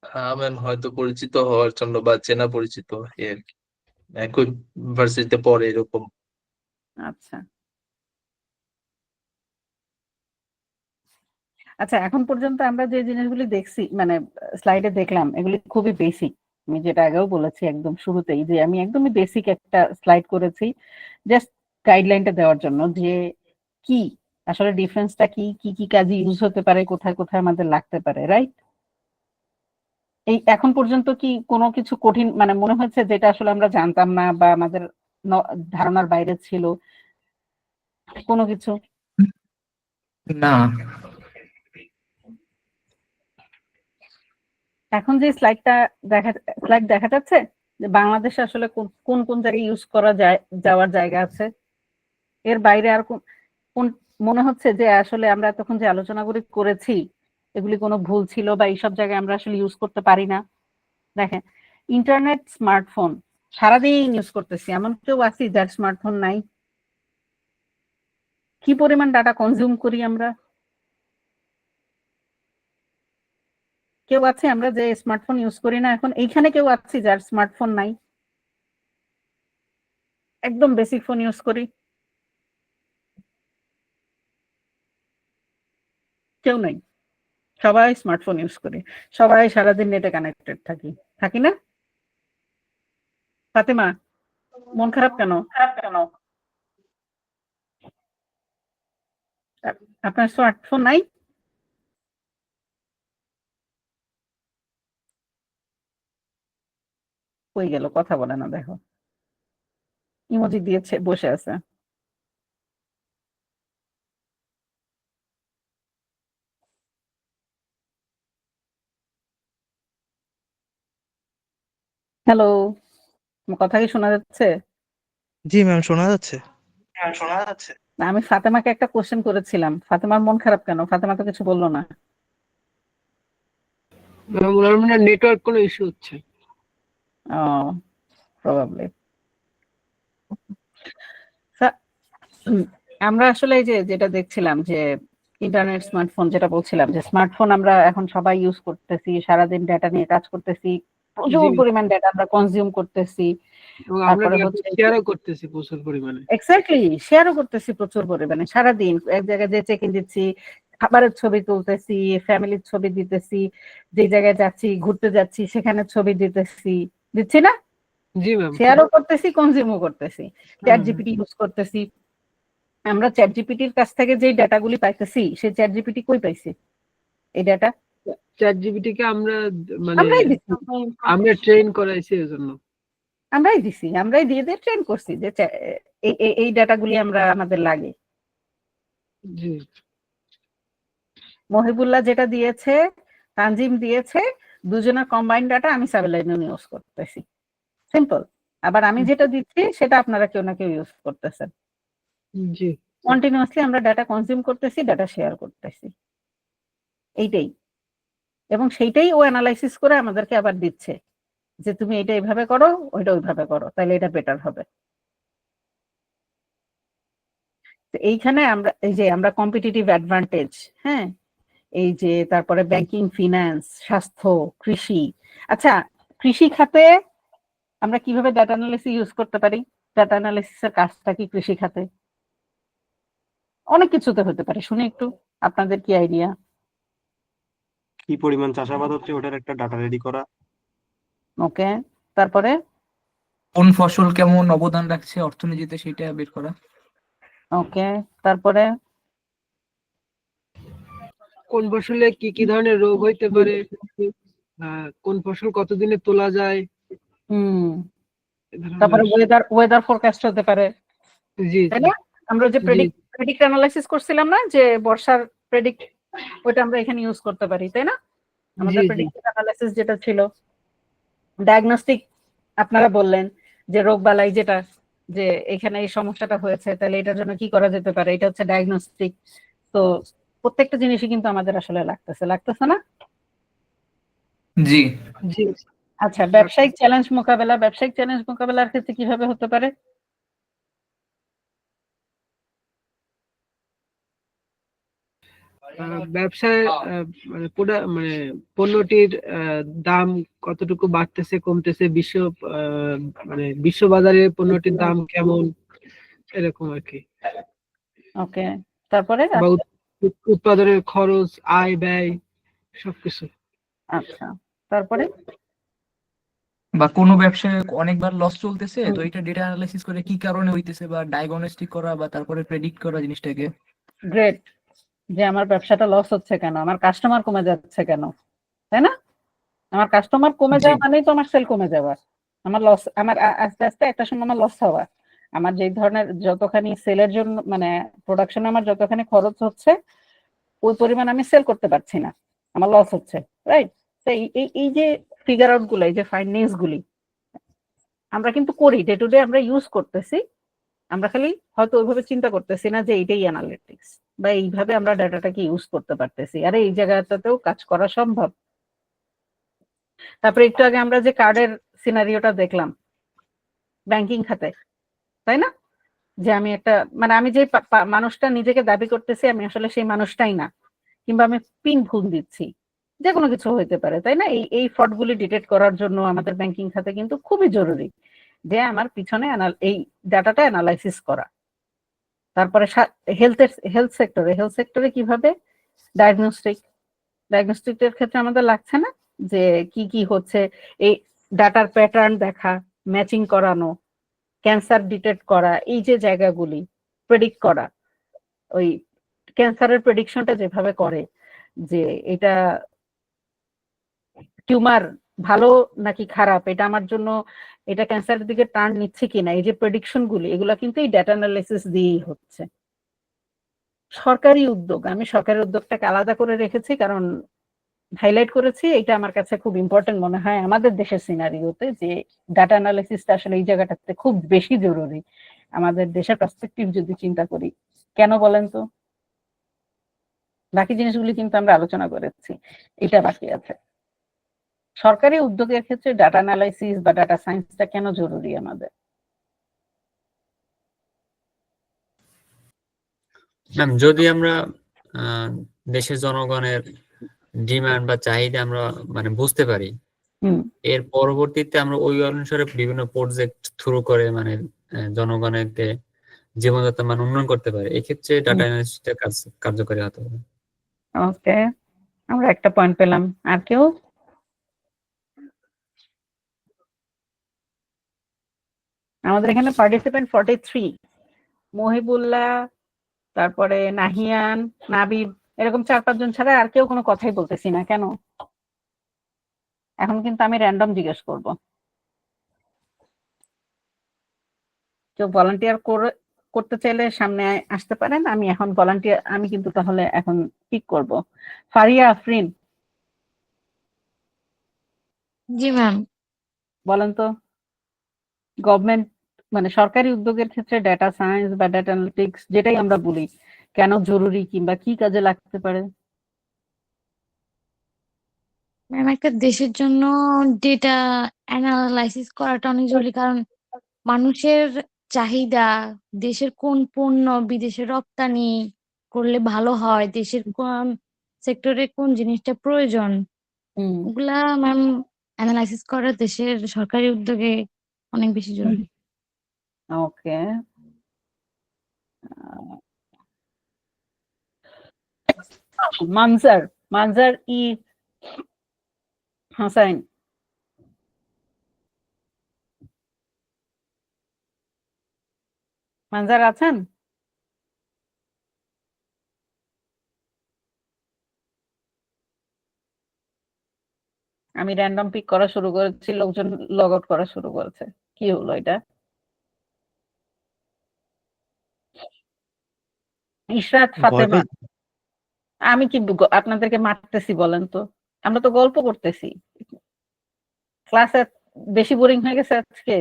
হ্যাঁ ম্যাম, হয়তো পরিচিত হওয়ার জন্য বা চেনা পরিচিত এই আর কি, একই ভার্সিটিতে পড়ে এরকম। আচ্ছা আচ্ছা, এখন পর্যন্ত আমরা যে জিনিসগুলি দেখছি মানে স্লাইডে দেখলাম এগুলি খুবই বেসিক। আমি যেটা আগেও বলেছি একদম শুরুতেই যে আমি একদমই বেসিক একটা স্লাইড করেছি জাস্ট গাইডলাইনটা দেওয়ার জন্য যে কি আসলে ডিফারেন্সটা কি কি কি কাজে ইউজ হতে পারে, কোথায় কোথায় আমাদের লাগতে পারে, রাইট? এই এখন পর্যন্ত কি কোনো কিছু কঠিন মানে মনে হচ্ছে যেটা আসলে আমরা জানতাম না বা আমাদের ধারণার বাইরে ছিল কোনো কিছু? না, এখন যে স্লাইড দেখা যাচ্ছে যে বাংলাদেশে আসলে কোন কোন জায়গায় ইউজ করা যায়, যাওয়ার জায়গা আছে, এর বাইরে আর কোন মনে হচ্ছে যে আসলে আমরা তখন যে আলোচনাগুলি করেছি এগুলি কোনো ভুল ছিল বা এইসব জায়গায় আমরা আসলে ইউজ করতে পারি না? দেখেন, ইন্টারনেট, স্মার্টফোন সারাদিন ইউজ করতেছি, এমন কেউ আছি যার স্মার্টফোন নাই? কি পরিমাণ ডাটা কনজিউম করি আমরা? কেউ আছে আমরা যে স্মার্টফোন ইউজ করি না? এখন এইখানে কেউ আছে যার স্মার্টফোন নাই, একদম বেসিক ফোন ইউজ করি? কেউ নাই, সবাই স্মার্টফোন ইউজ করি, সবাই সারাদিন নেটে কানেক্টেড থাকি না? ফাতেমা, মন খারাপ কেন? আপনার স্মার্টফোন নাই? কই গেল, কথা বলে না, দেখো ইমোজি দিয়েছে, বসে আছে। হ্যালো, কথা কি শোনা যাচ্ছে? জি ম্যাম, শোনা যাচ্ছে। না, আমি ফাতেমাকে একটা কোশ্চেন করেছিলাম, ফাতেমার মন খারাপ কেন? ফাতেমা তো কিছু বললো না। ওনার মানে নেটওয়ার্ক কোনো ইস্যু হচ্ছে। ও, প্রবাবলি। আমরা আসলে এই যে যেটা দেখছিলাম যে ইন্টারনেট, স্মার্টফোন, যেটা বলছিলাম যে স্মার্টফোন আমরা এখন সবাই ইউজ করতেছি, সারাদিন ডেটা নিয়ে কাজ করতেছি, প্রচুর জি। পরিমাণ ডেটা আমরা কনজিউম করতেছি। এবং আমরা তারপরে হচ্ছে শেয়ারও করতেছি প্রচুর পরিমাণে। এক্স্যাক্টলি, শেয়ারও করতেছি প্রচুর পরিমাণে, সারাদিন এক জায়গায় যে চেক ইন দিচ্ছি, খাবারের ছবি তুলতেছি, ফ্যামিলির ছবি দিতেছি, যে জায়গায় যাচ্ছি, ঘুরতে যাচ্ছি সেখানে ছবি দিচ্ছি না? জি ম্যাম। শেয়ারও করতেছি, কনজিউমও করতেছি, চ্যাট জিপিটি ইউজ করতেছি। আমরা চ্যাট জিপিটির কাছ থেকে যে ডাটাগুলি পাইতেছি, সেই চ্যাট জিপিটি কই পাইছি এই ডাটা? চ্যাট জিপিটি কে আমরা মানে আমরাই দিছি, আমরা ট্রেন করাইছি এজন্য। আমরাই দিয়ে ট্রেন করছি যে এই ডাটাগুলি আমরা আমাদের লাগে। জি। মহিবুল্লাহ যেটা দিয়েছে, তানজিম দিয়েছে, দুজনের কম্বাইন্ড ডাটা আমি সাবলাইন ইউজ করতেছি, সিম্পল। আবার আমি যেটা দিচ্ছি সেটা আপনারা কেউ না কেউ ইউজ করতেছেন। জি। কন্টিনিউয়াসলি আমরা ডাটা কনজিউম করতেছি, ডাটা শেয়ার করতেছি, এইটাই। এবং সেইটাই ও অ্যানালাইসিস করে আমাদেরকে আবার দিচ্ছে যে তুমি এটা এইভাবে করো, ওইটা ওইভাবে করো, তাহলে এটা বেটার হবে। তো এইখানে আমরা এই যে আমরা কম্পিটিটিভ অ্যাডভান্টেজ, হ্যাঁ, এই যে তারপরে ব্যাংকিং, ফিনান্স, স্বাস্থ্য, কৃষি। আচ্ছা, কৃষি খাতে আমরা কিভাবে ডাটা অ্যানালিসিস ইউজ করতে পারি? ডাটা অ্যানালিসিসের কাজটা কি কৃষি খাতে? অনেক কিছুতে হতে পারে, শুনি একটু আপনাদের কি আইডিয়া? কি পরিমাণ চাষাবাদ হচ্ছে ওটার একটা ডাটা রেডি করা। ওকে, তারপরে কোন ফসল কেমন অবদান রাখছে অর্থনীতিতে সেটা বের করা। ওকে, তারপরে কোন ফসলে কি কি ধরনের রোগ হইতে পারে, কোন ফসল কতদিনে তোলা যায়, হুম, এ ধরনের। তারপরে ওয়েদার ফোরকাস্ট হতে পারে, জি তাই জি না? আমরা যে জি প্রেডিক্ট অ্যানালাইসিস করছিলাম না, যে বর্ষার প্রেডিক্ট, ওইটা আমরা এখানে ইউজ করতে পারি, তাই না? জি আমাদের জি প্রেডিক্টিভ অ্যানালাইসিস যেটা ছিল, ডায়াগনস্টিক আপনারা বললেন যে রোগ বালাই যেটা, যে এখানে এই সমস্যাটা হয়েছে, তাহলে এটার জন্য কি করা যেতে পারে, এটা হচ্ছে ডায়াগনস্টিক। তো প্রত্যেকটা জিনিসই কিন্তু আমাদের আসলে লাগতেছে না? জি। জি আচ্ছা, ব্যবসায়িক চ্যালেঞ্জ মোকাবেলার ক্ষেত্রে কিভাবে হতে পারে? ব্যবসায় মানে মানে পণ্যটির দাম কতটুকু বাড়তেছে কমতেছে, আহ, মানে বিশ্ব বাজারে পণ্যটির দাম কেমন, এরকম আর কি। ওকে, তারপরে? বা উৎপাদনের খরচ, আয় ব্যয় সবকিছু। আচ্ছা, তারপরে? বা কোনো ব্যবসায় অনেকবার লস চলতেছে, তো এটা ডেটা অ্যানালাইসিস করে কি কারণে হইতেছে বা ডায়াগনস্টিক করা বা তারপরে প্রেডিক্ট করা জিনিসটাকে। গ্রেট, যে আমার ব্যবসাটা লস হচ্ছে কেন, আমার কাস্টমার কমে যাচ্ছে কেন, তাই না? আমার কাস্টমার কমে জি যাওয়া মানেই তো আমার সেল কমে যাওয়া, আমার লস, আমার আস্তে আস্তে একটা সময় আমার লস হওয়া। আমার যেই ধরনের যতখানি সেলের জন্য, মানে প্রোডাকশনে আমার যতখানি খরচ হচ্ছে, ওই পরিমাণ আমি সেল করতে পারছি না, আমার লস হচ্ছে, রাইট? তো এই যে ফিগার আউট গুলো, এই যে ফাইন্ডিংস গুলি আমরা কিন্তু করি, ডে টু ডে আমরা ইউজ করতেছি, আমরা খালি হয়তো ওইভাবে চিন্তা করতেছি না যে এইটাই অ্যানালিটিক্স, বা এইভাবে আমরা ডাটাটাকে ইউজ করতে পারতেছি, আরে এই জায়গাটাতেও কাজ করা সম্ভব। তারপরে একটু আগে আমরা যে কার্ডের সিনারিওটা দেখলাম ব্যাংকিং খাতে, তাই না? যে আমি একটা, মানে আমি যে মানুষটা নিজেকে দাবি করতেছি, আমি আসলে সেই মানুষটাই না, কিংবা আমি পিন ভুল দিচ্ছি, যে কোনো কিছু হইতে পারে, তাই না? এই ফ্রড গুলি ডিটেক্ট করার জন্য আমাদের ব্যাংকিং খাতে কিন্তু খুবই জরুরি যে আমার পিছনে এই ডাটাটা অ্যানালাইসিস করা। তারপরে হেলথ সেক্টরে কিভাবে ডায়াগনস্টিকের ক্ষেত্রে আমাদের লাগছে না যে কি কি হচ্ছে, এই ডাটার প্যাটার্ন দেখা, ম্যাচিং করানো, ক্যান্সার ডিটেক্ট করা, এই যে জায়গাগুলি প্রেডিক্ট করা, ওই ক্যান্সারের প্রেডিকশনটা যেভাবে করে যে এটা টিউমার ভালো নাকি খারাপ, এটা আমার জন্য, এটা ক্যান্সারের দিকে টার্ন নিচ্ছে কিনা, এই যে প্রেডিকশন গুলি, এগুলা কিন্তু এই ডাটা অ্যানালাইসিস দিয়েই হচ্ছে। সরকারি উদ্যোগ, আমি সরকারি উদ্যোগটাকে আলাদা করে রেখেছি, কারণ হাইলাইট করেছি, এটা আমার কাছে খুব ইম্পর্টেন্ট মনে হয় আমাদের দেশের সিনারিওতে, যে ডাটা অ্যানালাইসিসটা আসলে এই জায়গাটাতে খুব বেশি জরুরি আমাদের দেশের পার্সপেক্টিভ যদি চিন্তা করি। কেন বলেন তো? বাকি জিনিসগুলি কিন্তু আমরা আলোচনা করেছি, এটা বাকি আছে। সরকারি উদ্যোগের ক্ষেত্রে ডাটা অ্যানালাইসিস বা ডাটা সায়েন্সটা কেন জরুরি আমাদের? ম্যাম, যদি আমরা আহ, দেশের জনগণের ডিমান্ড বা চাহিদা আমরা মানে বুঝতে পারি, হুম, এর পরবর্তীতে আমরা ওই অনুসারে বিভিন্ন প্রজেক্ট থ্রু করে মানে জনগণের জীবনযাত্রা মান উন্নয়ন করতে পারে, এক্ষেত্রে ডাটা অ্যানালিসিসটা কার্যকরী হতে পারে। ওকে, আমরা একটা পয়েন্ট পেলাম। আর কেউ? আমাদের এখানে পার্টিসিপেন্ট 43, মহিবুল্লাহ, তারপরে নাহিয়ান, নাবিব, এরকম 4-5 জন ছাড়া আর কেউ কোনো কথাই বলতেছি না কেন? এখন কিন্তু আমি র্যান্ডম জিজ্ঞেস করব, কেউ ভলান্টিয়ার করতে চাইলে সামনে আসতে পারেন, আমি এখন ভলান্টিয়ার, আমি কিন্তু তাহলে এখন পিক করব। ফারিয়া আফরিন, জি ম্যাম। বলেন তো, গভর্নমেন্ট, মানে সরকারি উদ্যোগের ক্ষেত্রে ডেটা সায়েন্স বা ডেটা অ্যানালিটিক্স যেটাই আমরা বলি, কেন জরুরি কিংবা কি কাজে লাগতে পারে? ম্যাম, একটা দেশের জন্য ডেটা অ্যানালাইসিস করাটা অনেক জরুরি, কারণ মানুষের চাহিদা, দেশের কোন পণ্য বিদেশে রপ্তানি করলে ভালো হয়, দেশের কোন সেক্টরে কোন জিনিসটা প্রয়োজন, হুম, ওগুলা ম্যাম অ্যানালাইসিস করা দেশের সরকারি উদ্যোগে অনেক বেশি জরুরি। ওকে। মানজার মানজার হাসাইন, মানজার আছেন? আমি র্যান্ডম পিক করা শুরু করেছি, লোকজন লগ আউট করা শুরু করেছে, কি হলো এটা? ইশরাত ভয় ফাতেমা। পেয়েছি। আমি কি আপনাদেরকে মারতেছি বলেন তো? আমরা তো গল্প করতেছি। ক্লাসে বেশি বোরিং হয়ে গেছে আজকে?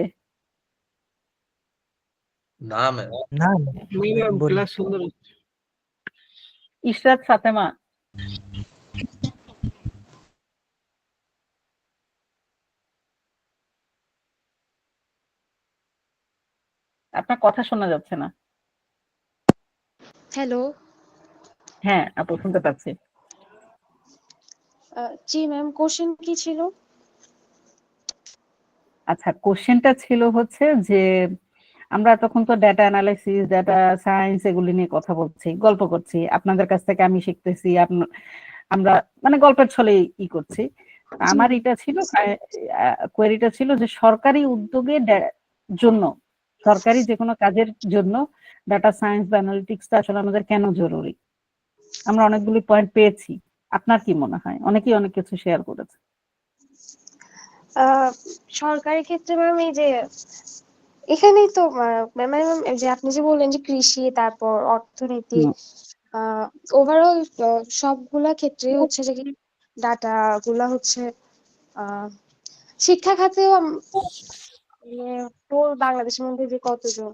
না ম্যাম, না ম্যাম বলি ক্লাস সুন্দর হচ্ছে। ইশরাত ফাতেমা, আপনার কথা শোনা যাচ্ছে না। হ্যালো। হ্যাঁ আপু, শুনতে পাচ্ছি। জি ম্যাম, কোশ্চেন কি ছিল? আচ্ছা, কোশ্চেনটা ছিল হচ্ছে যে আমরা তখন তো ডেটা অ্যানালাইসিস, ডেটা সায়েন্স এগুলি নিয়ে কথা বলছি, গল্প করছি, আপনাদের কাছ থেকে আমি শিখতেছি, আমরা মানে গল্পের ছলে করছি। আমার এটা ছিল, কোয়েরিটা ছিল যে সরকারি উদ্যোগে জন্য, সরকারি যে কোনো কাজের জন্য ডাটা সায়েন্স বা অ্যানালিটিক্সটা আসলে আমাদের কেন জরুরি। আমরা অনেকগুলি পয়েন্ট পেয়েছি, আপনার কি মনে হয়? অনেকেই অনেক কিছু শেয়ার করেছে। সরকারি ক্ষেত্রে ম্যাম এই যে এখানেই তো মানে যে আপনি যে বললেন যে কৃষি, তারপর অর্থনীতি, ওভারঅল সবগুলা ক্ষেত্রে হচ্ছে যে ডাটা গুলা হচ্ছে শিক্ষা খাতেও পুরো বাংলাদেশের মধ্যে যে কতজন,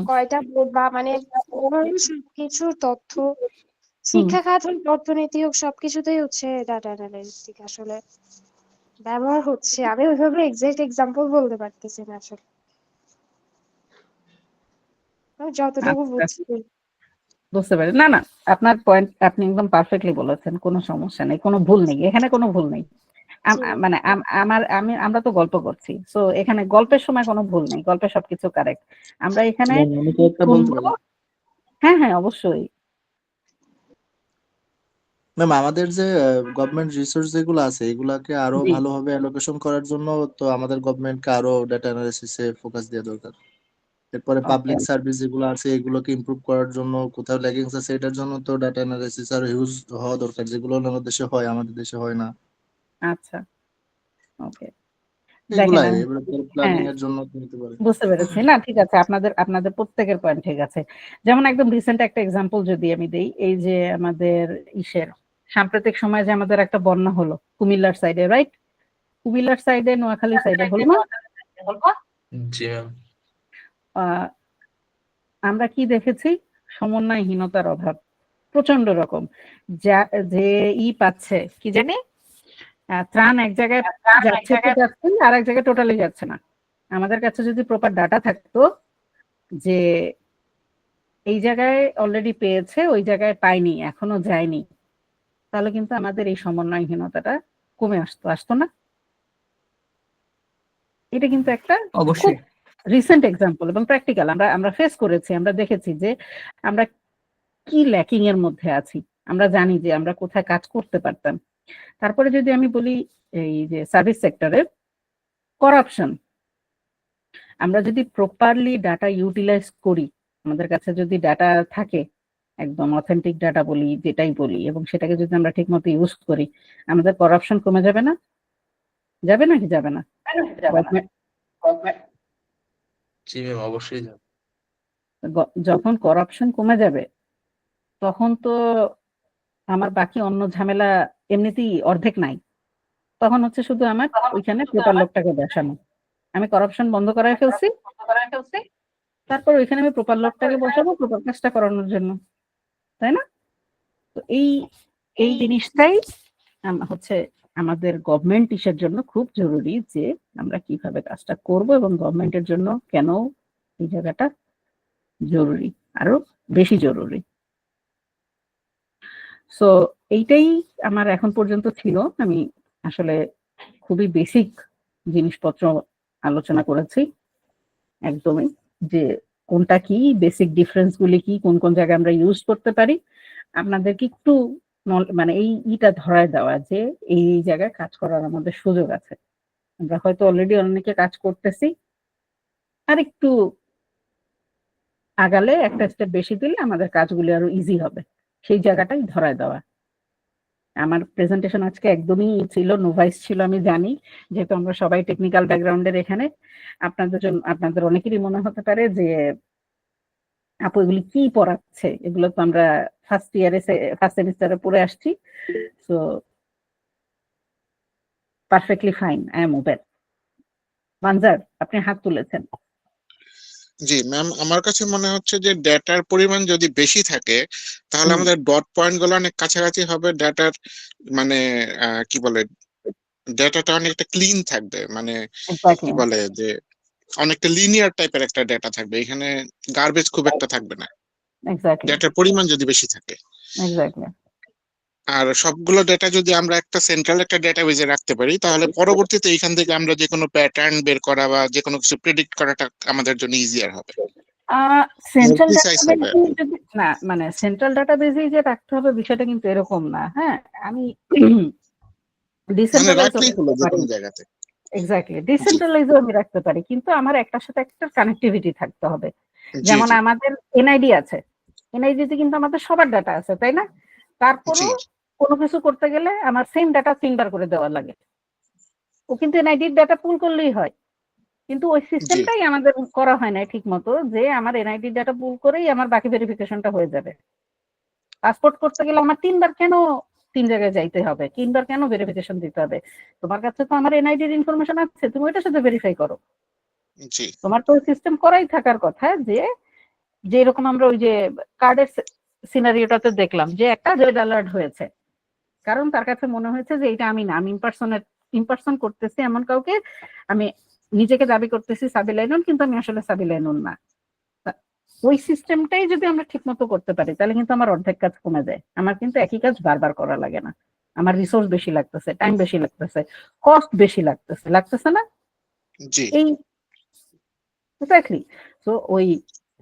কয়টা বোর্ড বা মানে ওভারঅল সবকিছুর তথ্য, শিক্ষা খাত হোক, অর্থনীতি হোক, সবকিছুতেই হচ্ছে ডাটা অ্যানালাইটিক আসলে ব্যবহার হচ্ছে। আমি ওইভাবে এক্সাক্ট এক্সাম্পল বলতে পারতেছি না আসলে, আমি যতটুকু বুঝছি। বুঝতে পারি, না না, আপনার পয়েন্ট আপনি একদম পারফেক্টলি বলেছেন, কোনো সমস্যা নেই, কোনো ভুল নেই, এখানে কোনো ভুল নেই। মানে আমরা তো গল্প করছি, সো এখানে গল্পের সময় কোনো ভুল নেই, গল্পে সবকিছু কারেক্ট। আমরা এখানে হ্যাঁ হ্যাঁ অবশ্যই। ম্যাম, আমাদের যে গভর্নমেন্ট রিসোর্স যেগুলো আছে এগুলাকে আরো জি। ভালোভাবে অ্যালোকেশন করার জন্য তো আমাদের গভর্নমেন্টকে আরো ডেটা অ্যানালাইসিসে ফোকাস দেওয়া দরকার। এরপরে পাবলিক সার্ভিস যেগুলো আছে এগুলোকে ইমপ্রুভ করার জন্য, কোথাও ল্যাগিংস আছে এটার জন্য তো ডাটা অ্যানালাইসিস আর ইউজ হওয়া দরকার, যেগুলো অন্যান্য দেশে হয় আমাদের দেশে হয় না। আচ্ছা, ওকে। দেখেন এগুলাই আমি, এবারে প্লাগিং হ্যাঁ এর জন্য নিতে পারে। বুঝতে পেরেছি। না ঠিক আছে, আপনাদের আপনাদের প্রত্যেকের পয়েন্ট ঠিক আছে। যেমন একদম রিসেন্ট একটা এক্সাম্পল যদি আমি দেই, এই যে আমাদের সাম্প্রতিক সময় যে আমাদের একটা বন্যা হলো কুমিল্লার সাইডে, রাইট? কুমিল্লার সাইডে, নোয়াখালী সাইডে হলো না? জি ম্যাম। আমরা কি দেখেছি? সমন্বয়হীনতার অভাব প্রচন্ড রকম। যে পাচ্ছে কি জানি, ত্রাণ এক জায়গায় যাচ্ছে তো যাচ্ছে, আর এক জায়গায় টোটালি যাচ্ছে না। আমাদের কাছে যদি প্রপার ডাটা থাকতো যে এই জায়গায় অলরেডি পেয়েছে, ওই জায়গায় পায়নি, এখনো যায়নি, তাহলে কিন্তু আমাদের এই সমন্বয়হীনতাটা কমে আসতো না? এটা কিন্তু একটা অবশ্যই। রিসেন্ট এক্সাম্পল এবং প্র্যাকটিক্যাল, আমরা ফেস করেছি, আমরা দেখেছি যে আমরা কি ল্যাকিং এর মধ্যে আছি, আমরা জানি যে আমরা কোথায় কাজ করতে পারতাম। তারপরে যদি আমি বলি এই যে সার্ভিস সেক্টরের করাপশন, আমরা যদি প্রপারলি ডাটা ইউটিলাইজ করি, আমাদের কাছে যদি ডাটা থাকে, একদম অথেন্টিক ডাটা বলি, যেটাই বলি, এবং সেটাকে যদি আমরা ঠিক মতো ইউজ করি, আমাদের করাপশন কমে যাবে না? যাবে নাকি যাবে না? জি ম্যাম, অবশ্যই যাবে। যখন করাপশন কমে যাবে তখন তো আমার বাকি অন্য ঝামেলা এমনিতেই অর্ধেক নাই। তখন হচ্ছে শুধু আমার ওইখানে প্রপার লোকটাকে বসানো। আমি করাপশন বন্ধ করায় ফেলছি, তারপর ওইখানে আমি প্রপার লোকটাকে বসাবো প্রপার কাজটা করানোর জন্য, তাই না? তো এই জিনিসটাই হচ্ছে আমাদের গভর্নমেন্ট ইসের জন্য খুব জরুরি, যে আমরা কিভাবে কাজটা করব এবং গভর্নমেন্টের জন্য কেন এই জায়গাটা জরুরি, আরো বেশি জরুরি। সো এইটাই আমার এখন পর্যন্ত ছিল। আমি আসলে খুবই বেসিক জিনিসপত্র আলোচনা করেছি, একদমই, যে কোনটা কি, বেসিক ডিফারেন্স গুলি কি, কোন কোন জায়গায় আমরা ইউজ করতে পারি, আপনাদেরকে একটু মানে এইটা ধরায় দেওয়া যে এই জায়গায় কাজ করার আমাদের সুযোগ আছে। আমরা হয়তো অলরেডি অনেকে কাজ করতেছি, আর একটু আগালে, একটা স্টেপ বেশি দিলে আমাদের কাজগুলি আরো ইজি হবে, সেই জায়গাটাই ধরায় দেওয়া। আমার প্রেজেন্টেশন আজকে একদমই ছিল নোভাইস ছিল, আমি জানি, যেহেতু আমরা সবাই টেকনিক্যাল ব্যাকগ্রাউন্ডের এখানে। আপনাদের অনেকেরই মনে হতে পারে যে আপু এগুলি কি পড়াচ্ছে, এগুলো তো আমরা ফার্স্ট সেমিস্টারে পড়ে আসছি, so perfectly fine, I am open. Manzar, আপনি হাত তুলেছেন। জি ম্যাম, আমার কাছে মনে হচ্ছে যে ডেটার পরিমাণ যদি বেশি থাকে তাহলে আমাদের ডট পয়েন্ট গুলো অনেক কাছাকাছি হবে ডেটার, মানে কি বলে, ডেটাটা অনেকটা ক্লিন থাকবে, মানে কি এক্স্যাক্টলি বলে যে অনেকটা লিনিয়ার টাইপের একটা ডেটা থাকবে, এখানে গার্বেজ খুব একটা থাকবে না এক্স্যাক্টলি ডেটার পরিমাণ যদি বেশি থাকে। এক্স্যাক্টলি আর সবগুলো ডেটা যদি আমরা একটা সেন্ট্রাল একটা ডেটাবেজে রাখতে পারি তাহলে পরবর্তীতে এখান থেকে আমরা যে কোনো প্যাটার্ন বের করা বা যে কোনো কিছু প্রেডিক্ট করাটা আমাদের জন্য ইজিয়ার হবে, সেন্ট্রাল প্রিসাইজ হবে আর কি। যদি না, মানে সেন্ট্রাল ডাটাবেজেই যে রাখতে হবে বিষয়টা কিন্তু এরকম না। হ্যাঁ, আমি মানে ডিসেন্ট্রালাইজ রাখলেই হলো যে কোনো জায়গাতে। এক্স্যাক্টলি জি ডিসেন্ট্রালাইজও আমি রাখতে পারি, কিন্তু আমার একটার সাথে একটা কানেক্টিভিটি থাকতে হবে। জি যেমন জি আমাদের এনআইডি আছে, এনআইডিতে কিন্তু আমাদের সবার ডাটা আছে, তাই না? জি তারপরও কোনো কিছু করতে গেলে আমার সেম ডাটা তিনবার করে দেওয়া লাগে। ও কিন্তু এনআইডির ডাটা পুল করলেই হয়, কিন্তু ওই জি সিস্টেমটাই আমাদের করা হয় না ঠিক মতো, যে আমার এনআইডির ডাটা পুল করেই আমার বাকি ভেরিফিকেশনটা হয়ে যাবে। পাসপোর্ট করতে গেলে আমার তিনবার কেন তিন জায়গায় যাইতে হবে, তিনবার কেন ভেরিফিকেশন দিতে হবে? তোমার কাছে তো আমার এনআইডির ইনফরমেশন আছে, তুমি ওইটার সাথে ভেরিফাই করো। জি তোমার তো সিস্টেম করাই থাকার কথা, যে যেরকম আমরা ওই যে কার্ডের সিনারিওটাতে দেখলাম যে একটা রেড অ্যালার্ট হয়েছে, কারণ তার কাছে মনে হয়েছে যে এটা আমি না, আমি ইম্পারসন করতেছি এমন কাউকে, আমি নিজেকে দাবি করতেছি সাবিলাইনুন, কিন্তু আমি আসলে সাবিলাইনুন না। ওই সিস্টেমটাই যদি আমরা ঠিক মতো করতে পারি তাহলে কিন্তু আমার অর্ধেক কাজ কমে যায়। আমার কিন্তু একই কাজ বারবার করা লাগে না, আমার রিসোর্স বেশি লাগতেছে, টাইম বেশি লাগতেছে, কস্ট বেশি লাগতেছে না? জি এই এক্স্যাক্টলি। তো ওই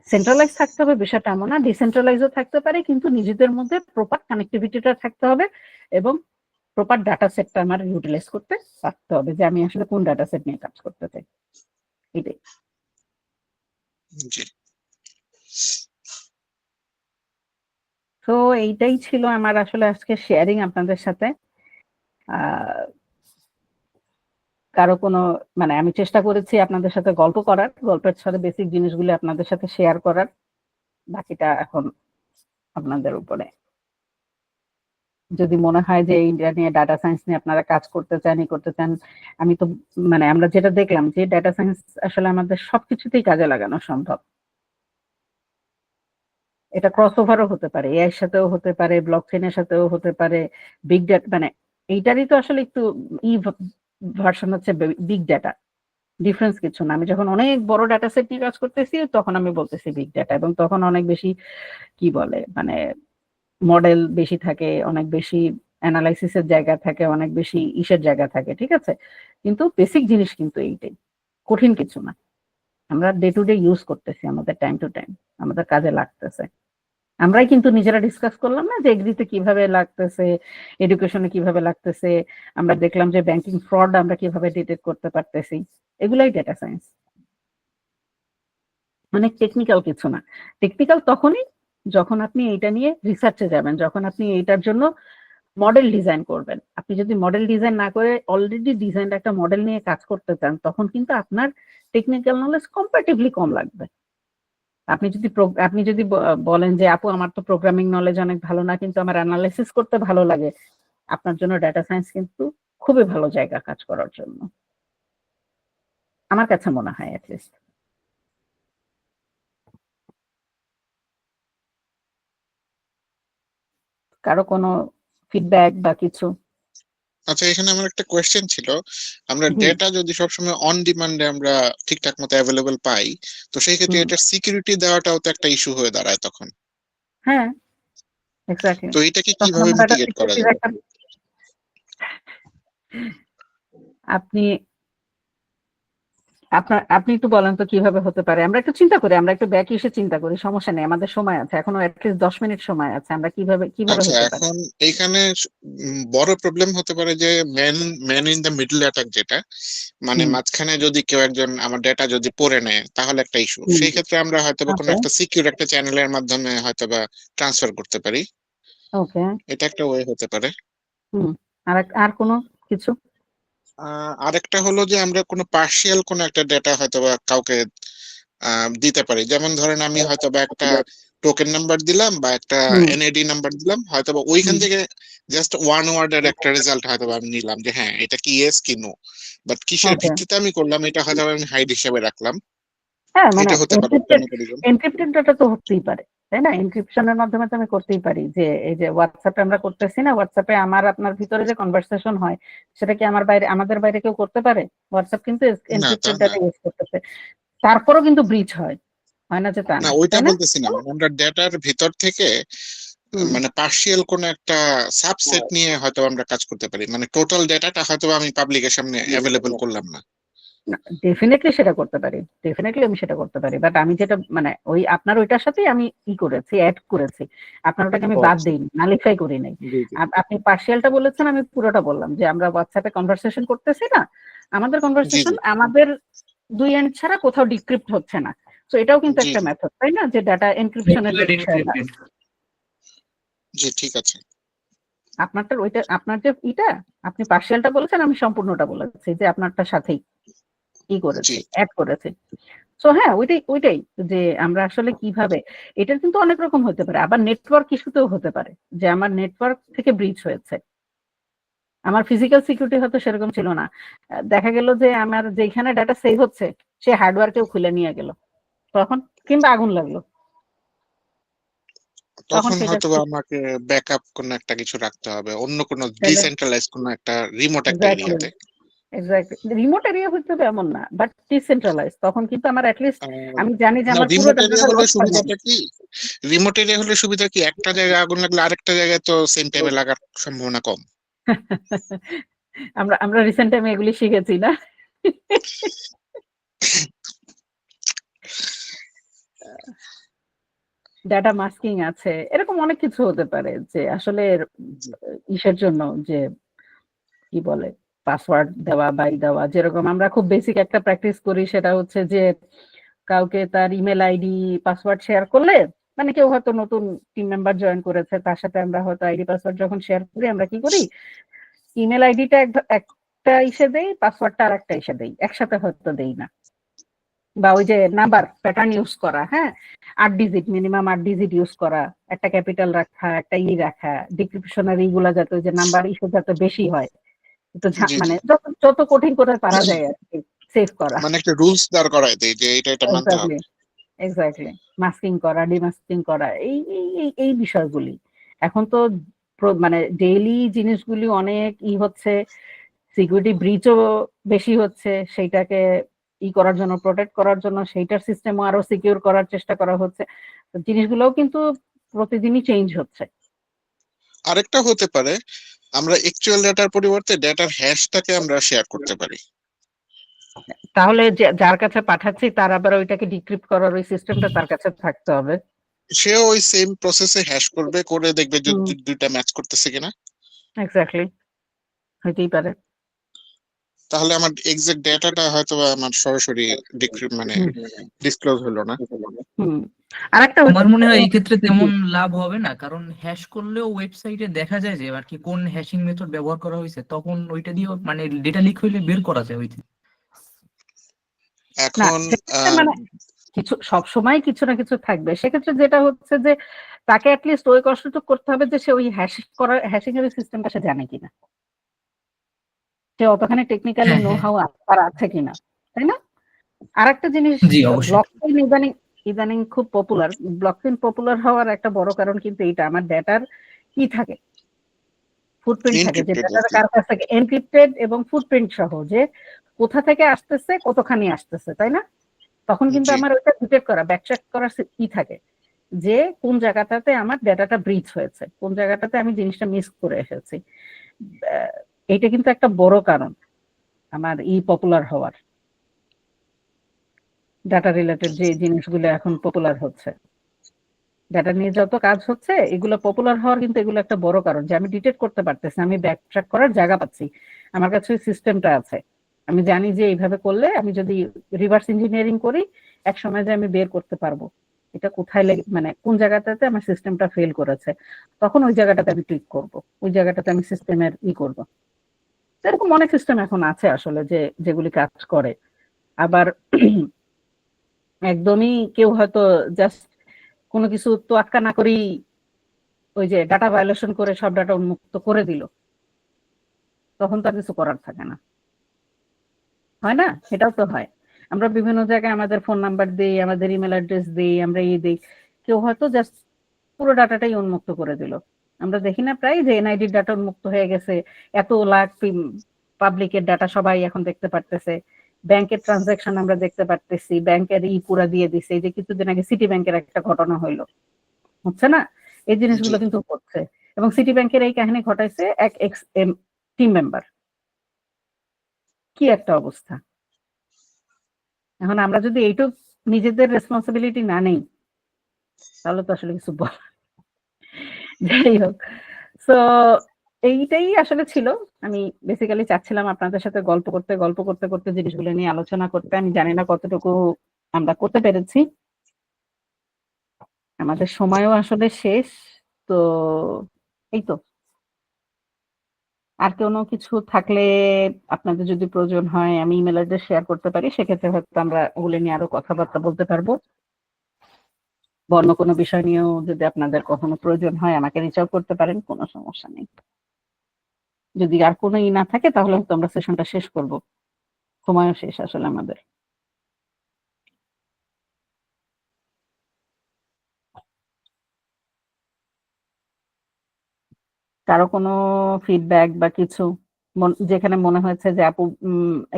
সেন্ট্রালাইজ থাকতে হবে বিষয়টা এমন না, ডিসেন্ট্রালাইজও থাকতে পারে, কিন্তু নিজেদের মধ্যে প্রপার কানেক্টিভিটিটা থাকতে হবে এবং প্রপার ডাটা সেটটা আমার ইউটিলাইজ করতে পারতে হবে, যে আমি আসলে কোন ডাটা সেট নিয়ে কাজ করতে চাই। এটাই। জি তো এইটাই ছিল আমার আসলে আজকে শেয়ারিং আপনাদের সাথে। কারো কোনো, মানে আমি চেষ্টা করেছি আপনাদের সাথে গল্প করার, গল্পের ছলে বেসিক জিনিসগুলো আপনাদের সাথে শেয়ার করার, বাকিটা এখন আপনাদের উপরে। যদি মনে হয় যে এইটা নিয়ে, ডাটা সায়েন্স নিয়ে আপনারা কাজ করতে চান, আমি তো মানে আমরা যেটা দেখলাম যে ডাটা সায়েন্স আসলে আমাদের সবকিছুতেই কাজে লাগানো সম্ভব। এটা ক্রস ওভারও হতে পারে, এআই এর সাথেও হতে পারে, ব্লকচেইনের সাথেও হতে পারে, বিগ ডাটা, মানে এইটারই তো আসলে একটু ভার্সন হচ্ছে বিগ ডাটা, ডিফারেন্স কিছু না। আমি যখন অনেক বড় ডাটা সেট নিয়ে কাজ করতেছি তখন আমি বলতেছি বিগ ডাটা, এবং তখন অনেক বেশি কি বলে, মানে মডেল বেশি থাকে, অনেক বেশি অ্যানালাইসিসের জায়গা থাকে, অনেক বেশি ইসের জায়গা থাকে, ঠিক আছে? কিন্তু বেসিক জিনিস কিন্তু এইটাই, কঠিন কিছু না। আমরা ডে টু ডে ইউজ করতেছি, আমাদের টাইম টু টাইম আমাদের কাজে লাগতেছে। আমরাই কিন্তু নিজেরা ডিসকাস করলাম না যে এগ্রিতে কিভাবে লাগতেছে, এডুকেশনে কিভাবে লাগতেছে, আমরা দেখলাম যে ব্যাংকিং ফ্রড আমরা কিভাবে ডিটেক্ট করতে পারতেছি। এগুলাই ডেটা সায়েন্স, অনেক টেকনিক্যাল কিছু না। টেকনিক্যাল তখনই যখন আপনি এইটা নিয়ে রিসার্চে যাবেন, যখন আপনি এইটার জন্য মডেল ডিজাইন করবেন। আপনি যদি মডেল ডিজাইন না করে অলরেডি ডিজাইন একটা মডেল নিয়ে কাজ করতে চান, তখন কিন্তু আপনার টেকনিক্যাল নলেজ কম্পারেটিভলি কম লাগবে। আপনি যদি বলেন যে আপু আমার তো প্রোগ্রামিং নলেজ অনেক ভালো না, কিন্তু আমার অ্যানালাইসিস করতে ভালো লাগে, আপনার জন্য ডাটা সায়েন্স কিন্তু খুবই ভালো জায়গা কাজ করার জন্য, আমার কাছে মনে হয় অ্যাটলিস্ট। কারো কোনো ফিডব্যাক বা কিছু? আচ্ছা, এখানে আমার একটা কোয়েশ্চেন ছিল, আমরা জি। ডেটা যদি সবসময় অন ডিমান্ডে আমরা ঠিকঠাক মতো অ্যাভেলেবল পাই, তো সেই ক্ষেত্রে এটার সিকিউরিটি দেওয়াটাও তো একটা ইস্যু হয়ে দাঁড়ায় তখন। হ্যাঁ, এক্স্যাক্টলি। তো এটাকে তখন কিভাবে আমার ডাটা মিটিগেট করা সিকিউরিটির যাবে? একটা, আপনি আপনি একটু বলেন তো কিভাবে হতে পারে। আমরা একটু চিন্তা করি, আমরা একটু ব্যাক এসে চিন্তা করি, সমস্যা নেই, আমাদের সময় আছে, এখনো অ্যাটলিস্ট 10 মিনিট সময় আছে। আমরা কিভাবে আচ্ছা, হতে পারে? এখন এইখানে বড় প্রবলেম হতে পারে যে man in the middle attack, যেটা মানে মাঝখানে যদি কেউ একজন আমার ডেটা যদি পড়ে নেয় তাহলে একটা ইস্যু। সেই ক্ষেত্রে আমরা হয়তো বা কোনো ওকে একটা সিকিউর একটা চ্যানেলের মাধ্যমে হয়তো বা ট্রান্সফার করতে পারি, ওকে। এটা একটা ওয়ে হতে পারে। আর কোনো কিছু? আরেকটা হলো যে আমরা কোনো পার্শিয়াল কোনো একটা ডেটা হয়তো বা কাউকে দিতে পারি। যেমন ধরেন আমি হয়তো বা একটা টোকেন নাম্বার দিলাম বা একটা এনআইডি নাম্বার দিলাম, হয়তো বা ওইখান থেকে জাস্ট ওয়ান ওয়ার্ডের একটা রেজাল্ট হয়তো বা আমি নিলাম যে হ্যাঁ এটা কি ইয়েস কি নো, বাট কিসের ওকে। ভিত্তিতে আমি করলাম এটা হয়তো আমি হাইড হিসেবে রাখলাম। হ্যাঁ, মানে এটা হতে পারে একটা মেকানিজম। এনক্রিপ্টেড ডাটা তো হতেই পারে, তাই না? এনক্রিপশনের মাধ্যমে তো আমি করতেই পারি যে এই যে হোয়াটসঅ্যাপে আমরা করতেছি না, হোয়াটসঅ্যাপে আমার আপনার ভিতরে যে কনভারসেশন হয় সেটা কি আমাদের বাইরে কেউ করতে পারে? হোয়াটসঅ্যাপ কিন্তু না তা এনক্রিপ্টেড না, ডাটা ইউজ করতেছে, তারপরেও কিন্তু ব্রিচ হয় না যে তা না না, ওইটা তাই না? বলতেছি না, মানে আমরা ডেটার ভিতর থেকে মানে পার্শিয়াল কোন একটা সাবসেট নিয়ে হয়তো আমরা কাজ করতে পারি, মানে টোটাল ডেটাটা হয়তো আমি পাবলিকের সামনে অ্যাভেলেবল করলাম না। ডেফিনেটলি সেটা করতে পারি, ডেফিনেটলি আমি সেটা করতে পারি, বাট আমি যেটা মানে ওই আপনার ওইটার সাথেই আমি করেছি, অ্যাড করেছি, আপনার ওটাকে আমি বাদ দিইনি, নালিফাই করি নাই। জি জি আপনি পার্শিয়ালটা বলেছেন, আমি পুরোটা বললাম যে আমরা হোয়াটসঅ্যাপে কনভারসেশন করতেছি না, আমাদের জি কনভারসেশন জি আমাদের দুই এন্ড ছাড়া কোথাও ডিক্রিপ্ট হচ্ছে না। তো এটাও কিন্তু জি একটা জি মেথড, তাই না, যে ডাটা এনক্রিপশনের যে বিষয়টা। জি ঠিক আছে। আপনারটা ওইটা, আপনার যে আপনি পার্শিয়ালটা বলেছেন, আমি সম্পূর্ণটা বলেছি যে আপনারটার সাথেই করেছি, জি অ্যাড করেছি। সো হ্যাঁ, ওইটাই যে আমরা আসলে কিভাবে, এটার কিন্তু অনেক রকম হতে পারে, আবার নেটওয়ার্ক ইস্যুতেও হতে পারে যে আমার নেটওয়ার্ক থেকে ব্রিচ হয়েছে, আমার ফিজিক্যাল সিকিউরিটি হয়তো সেরকম ছিল না, দেখা গেল যে আমার যেখানে ডাটা সেভ হচ্ছে সে হার্ডওয়্যারকেও খুলে নিয়ে গেল, তখন কিংবা আগুন লাগলো, তখন তখন সেটা হয়তো বা আমাকে ব্যাকআপ কোন একটা কিছু রাখতে হবে, অন্য কোন তাহলে ডিসেন্ট্রালাইজ কোন একটা রিমোট একটা এক্স্যাক্টলি, এরিয়াতে। রিমোট এরিয়া হতে হবে এমন না, বাট ডিসেন্ট্রালাইজ, তখন কিন্তু আমার অ্যাটলিস্ট আমি জানি যে না আমার পুরো রিমোট এরিয়া ডাটাটা হলে লস হয় নাই। সুবিধাটা কি, রিমোট এরিয়া হলে সুবিধা কি, একটা জায়গায় আগুন লাগলে আরেকটা জায়গায় তো সেম টাইমে লাগার সম্ভাবনা কম। আমরা রিসেন্ট টাইমে এগুলি শিখেছি না? ডাটা মাস্কিং আছে, এরকম অনেক কিছু হতে পারে যে আসলে ইসের জন্য যে কি বলে পাসওয়ার্ড দেওয়া বাই দেওয়া, যেরকম আমরা খুব বেসিক একটা প্র্যাকটিস করি সেটা হচ্ছে যে কাউকে তার ইমেল আইডি পাসওয়ার্ড শেয়ার করলে, মানে কেউ হয়তো নতুন টিম মেম্বার জয়েন করেছে, তার সাথে আমরা হয়তো আইডি পাসওয়ার্ড যখন শেয়ার করি আমরা কি করি, ইমেল আইডিটা একটা ইসে দেই, পাসওয়ার্ডটা আর একটা ইসে দেই, একসাথে হয়তো দেই না, বা ওই যে নাম্বার প্যাটার্ন ইউজ করা, হ্যাঁ 8 ডিজিট, মিনিমাম 8 ডিজিট ইউজ করা, একটা ক্যাপিটাল রাখা, একটা রাখা, ডিক্রিপশনারি গুলা যাতে ওই যে নাম্বার ইস্যু যাতে বেশি হয়, একটু জি মানে জি যত কঠিন করে পারা যায় আর কি সেভ করা। মানে একটা রুলস দাঁড় করায় দেয় যে এটা মানতে হবে। এক্স্যাক্টলি, এক্স্যাক্টলি, মাস্কিং করা, ডিমাস্কিং করা, এই বিষয়গুলি এখন তো মানে ডেইলি জিনিসগুলি অনেক হচ্ছে, সিকিউরিটি ব্রিচও বেশি হচ্ছে, সেইটাকে করার জন্য, প্রোটেক্ট করার জন্য সেইটার সিস্টেমও আরো সিকিউর করার চেষ্টা করা হচ্ছে, তো জিনিসগুলোও কিন্তু প্রতিদিনই চেঞ্জ হচ্ছে। আরেকটা হতে পারে আমরা অ্যাকচুয়াল ডেটার পরিবর্তে ডেটার হ্যাশটাকে আমরা শেয়ার করতে পারি। তাহলে যার কাছে পাঠাচ্ছি তার আবার ওইটাকে ডিক্রিপ্ট করার ওই সিস্টেমটা তার কাছে থাকতে হবে। সেও ওই সেম প্রসেসে হ্যাশ করবে, করে দেখবে যে দুইটা ম্যাচ করতেছে কিনা। এক্স্যাক্টলি, হইতেই পারে। তাহলে আমার এক্সাক্ট ডেটাটা হয়তো আমার সরাসরি মানে ডিসক্লোজ হলো না। আরেকটা আমার মনে হয় এই ক্ষেত্রে তেমন লাভ হবে না, কারণ হ্যাশ করলেও ওয়েবসাইটে দেখা যায় যে আর কি কোন হ্যাশিং মেথড ব্যবহার করা হয়েছে, তখন ওইটা দিয়ে মানে ডেটা লিক হইলে বের করা যায় ওইটা। এখন মানে কিছু সবসময় কিছু না কিছু থাকবে, সেক্ষেত্রে যেটা হচ্ছে যে তাকে অ্যাটলিস্ট ওই কষ্টটুকু করতে হবে যে সে ওই হ্যাশিং এর সিস্টেমটা সে জানে কিনা, সে অতখানি টেকনিক্যালি নো হাউ তার আছে কিনা, তাই না? আরেকটা জিনিস, জি অবশ্যই। ব্লকচেইন ইদানিং খুব পপুলার, ব্লকচেইন পপুলার হওয়ার একটা বড় কারণ কিন্তু এটা, আমার ডেটার কি থাকে, ফুটপ্রিন্ট থাকে, যে এনক্রিপ্টেড ডেটাটা কার কাছ থেকে এনক্রিপ্টেড এবং ফুটপ্রিন্ট সহ, যে কোথা থেকে আসতেছে, কতখানি আসতেছে, তাই না? তখন কিন্তু জি আমার ওইটা ডিটেক্ট করা, ব্যাকট্র্যাক করার কি থাকে, যে কোন জায়গাটাতে আমার ডেটাটা ব্রিচ হয়েছে, কোন জায়গাটাতে আমি জিনিসটা মিস করে এসেছি। এইটা কিন্তু একটা বড় কারণ আমার পপুলার হওয়ার, ডাটা রিলেটেড যে জিনিসগুলো এখন পপুলার হচ্ছে, ডাটা নিয়ে যত কাজ হচ্ছে এগুলো পপুলার হওয়ার কিন্তু এগুলো একটা বড় কারণ, যে আমি ডিটেক্ট করতে পারতেছি, আমি ব্যাকট্র্যাক করার জায়গা পাচ্ছি, আমার কাছে ওই সিস্টেমটা আছে, আমি জানি যে এইভাবে করলে আমি যদি রিভার্স ইঞ্জিনিয়ারিং করি এক সময় যে আমি বের করতে পারবো এটা কোথায় মানে কোন জায়গাটাতে আমার সিস্টেমটা ফেল করেছে, তখন ওই জায়গাটাতে আমি টুইক করব, ওই জায়গাটাতে আমি সিস্টেমের করব। এরকম অনেক সিস্টেম এখন আছে আসলে যে যেগুলি কাজ করে। আবার একদমই কেউ হয়তো জাস্ট কোনো কিছু তোয়াক্কা না করেই ওই যে ডাটা ভায়োলেশন করে সব ডাটা উন্মুক্ত করে দিল, তখন তো আর কিছু করার থাকে না, হয় না? এটাও তো হয়। আমরা বিভিন্ন জায়গায় আমাদের ফোন নাম্বার দিই, আমাদের ইমেল অ্যাড্রেস দিই, আমরা দিই, কেউ হয়তো জাস্ট পুরো ডাটাটাই উন্মুক্ত করে দিল। আমরা দেখি না প্রায় যে এনআইডির ডাটা উন্মুক্ত হয়ে গেছে, এত লাখ পাবলিকের ডাটা সবাই এখন দেখতে পারতেছে, ব্যাংকের ট্রানজাকশন আমরা দেখতে পারতেছি, ব্যাংকের পুরা দিয়ে দিছে। এই যে কিছুদিন আগে সিটি ব্যাংকের একটা ঘটনা হইলো, হচ্ছে না? এই জিনিসগুলো কিন্তু হচ্ছে, এবং সিটি ব্যাংকের এই কাহিনী ঘটাইছে এক এক্স টিম মেম্বার। কি একটা অবস্থা! এখন আমরা যদি এইটুক নিজেদের রেসপন্সিবিলিটি না নেই, তাহলে তো আসলে কিছু বল। যাই হোক, সো এইটাই আসলে ছিল। আমি বেসিক্যালি চাচ্ছিলাম আপনাদের সাথে গল্প করতে করতে জিনিসগুলো নিয়ে আলোচনা করতে। আমি জানি না কতটুকু আমরা করতে পেরেছি, আমাদের সময়ও আসলে শেষ। তো এই তো, আর কোনো কিছু থাকলে আপনাদের যদি প্রয়োজন হয় আমি ইমেল অ্যাড্রেস শেয়ার করতে পারি, সেক্ষেত্রে হয়তো আমরা ওগুলো নিয়ে আরো কথাবার্তা বলতে পারবো। অন্য কোনো বিষয় নিয়েও যদি আপনাদের কখনো প্রয়োজন হয় আমাকে রিচ আউট করতে পারেন, কোনো সমস্যা নেই। যদি আর কোনো না থাকে তাহলে হয়তো আমরা সেশনটা শেষ করব, সময়ও শেষ আসলে আমাদের। কারো কোনো ফিডব্যাক বা কিছু যেখানে মনে হয়েছে যে আপু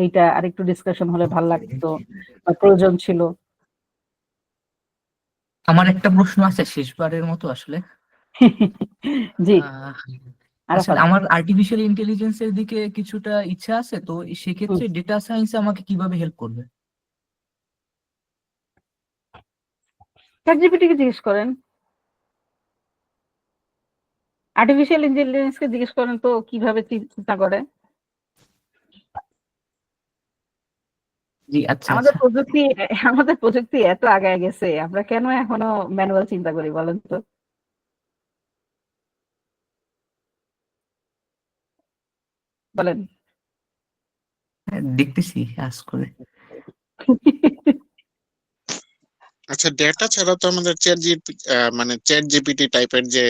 এইটা আরেকটু ডিসকাশন হলে ভালো লাগতো বা প্রয়োজন ছিল? আমার একটা প্রশ্ন আছে শেষবারের মতো আসলে। জি, আসলে আমার আর্টিফিশিয়াল ইন্টেলিজেন্সের দিকে কিছুটা ইচ্ছা আছে, তো সেক্ষেত্রে ডেটা সায়েন্স আমাকে কিভাবে হেল্প করবে? চ্যাটজিপিটি কে জিজ্ঞেস করেন, আর্টিফিশিয়াল ইন্টেলিজেন্স কে জিজ্ঞেস করেন তো কিভাবে চিন্তা করে। জি আচ্ছা আমাদের আচ্ছা। প্রযুক্তি এত আগায় গেছে, আমরা কেন এখনো ম্যানুয়াল চিন্তা করি বলেন তো? বলেন। দেখতেছি আজ করে। আচ্ছা, ডেটা ছাড়া তো আমাদের চ্যাট জিপিটি টাইপের যে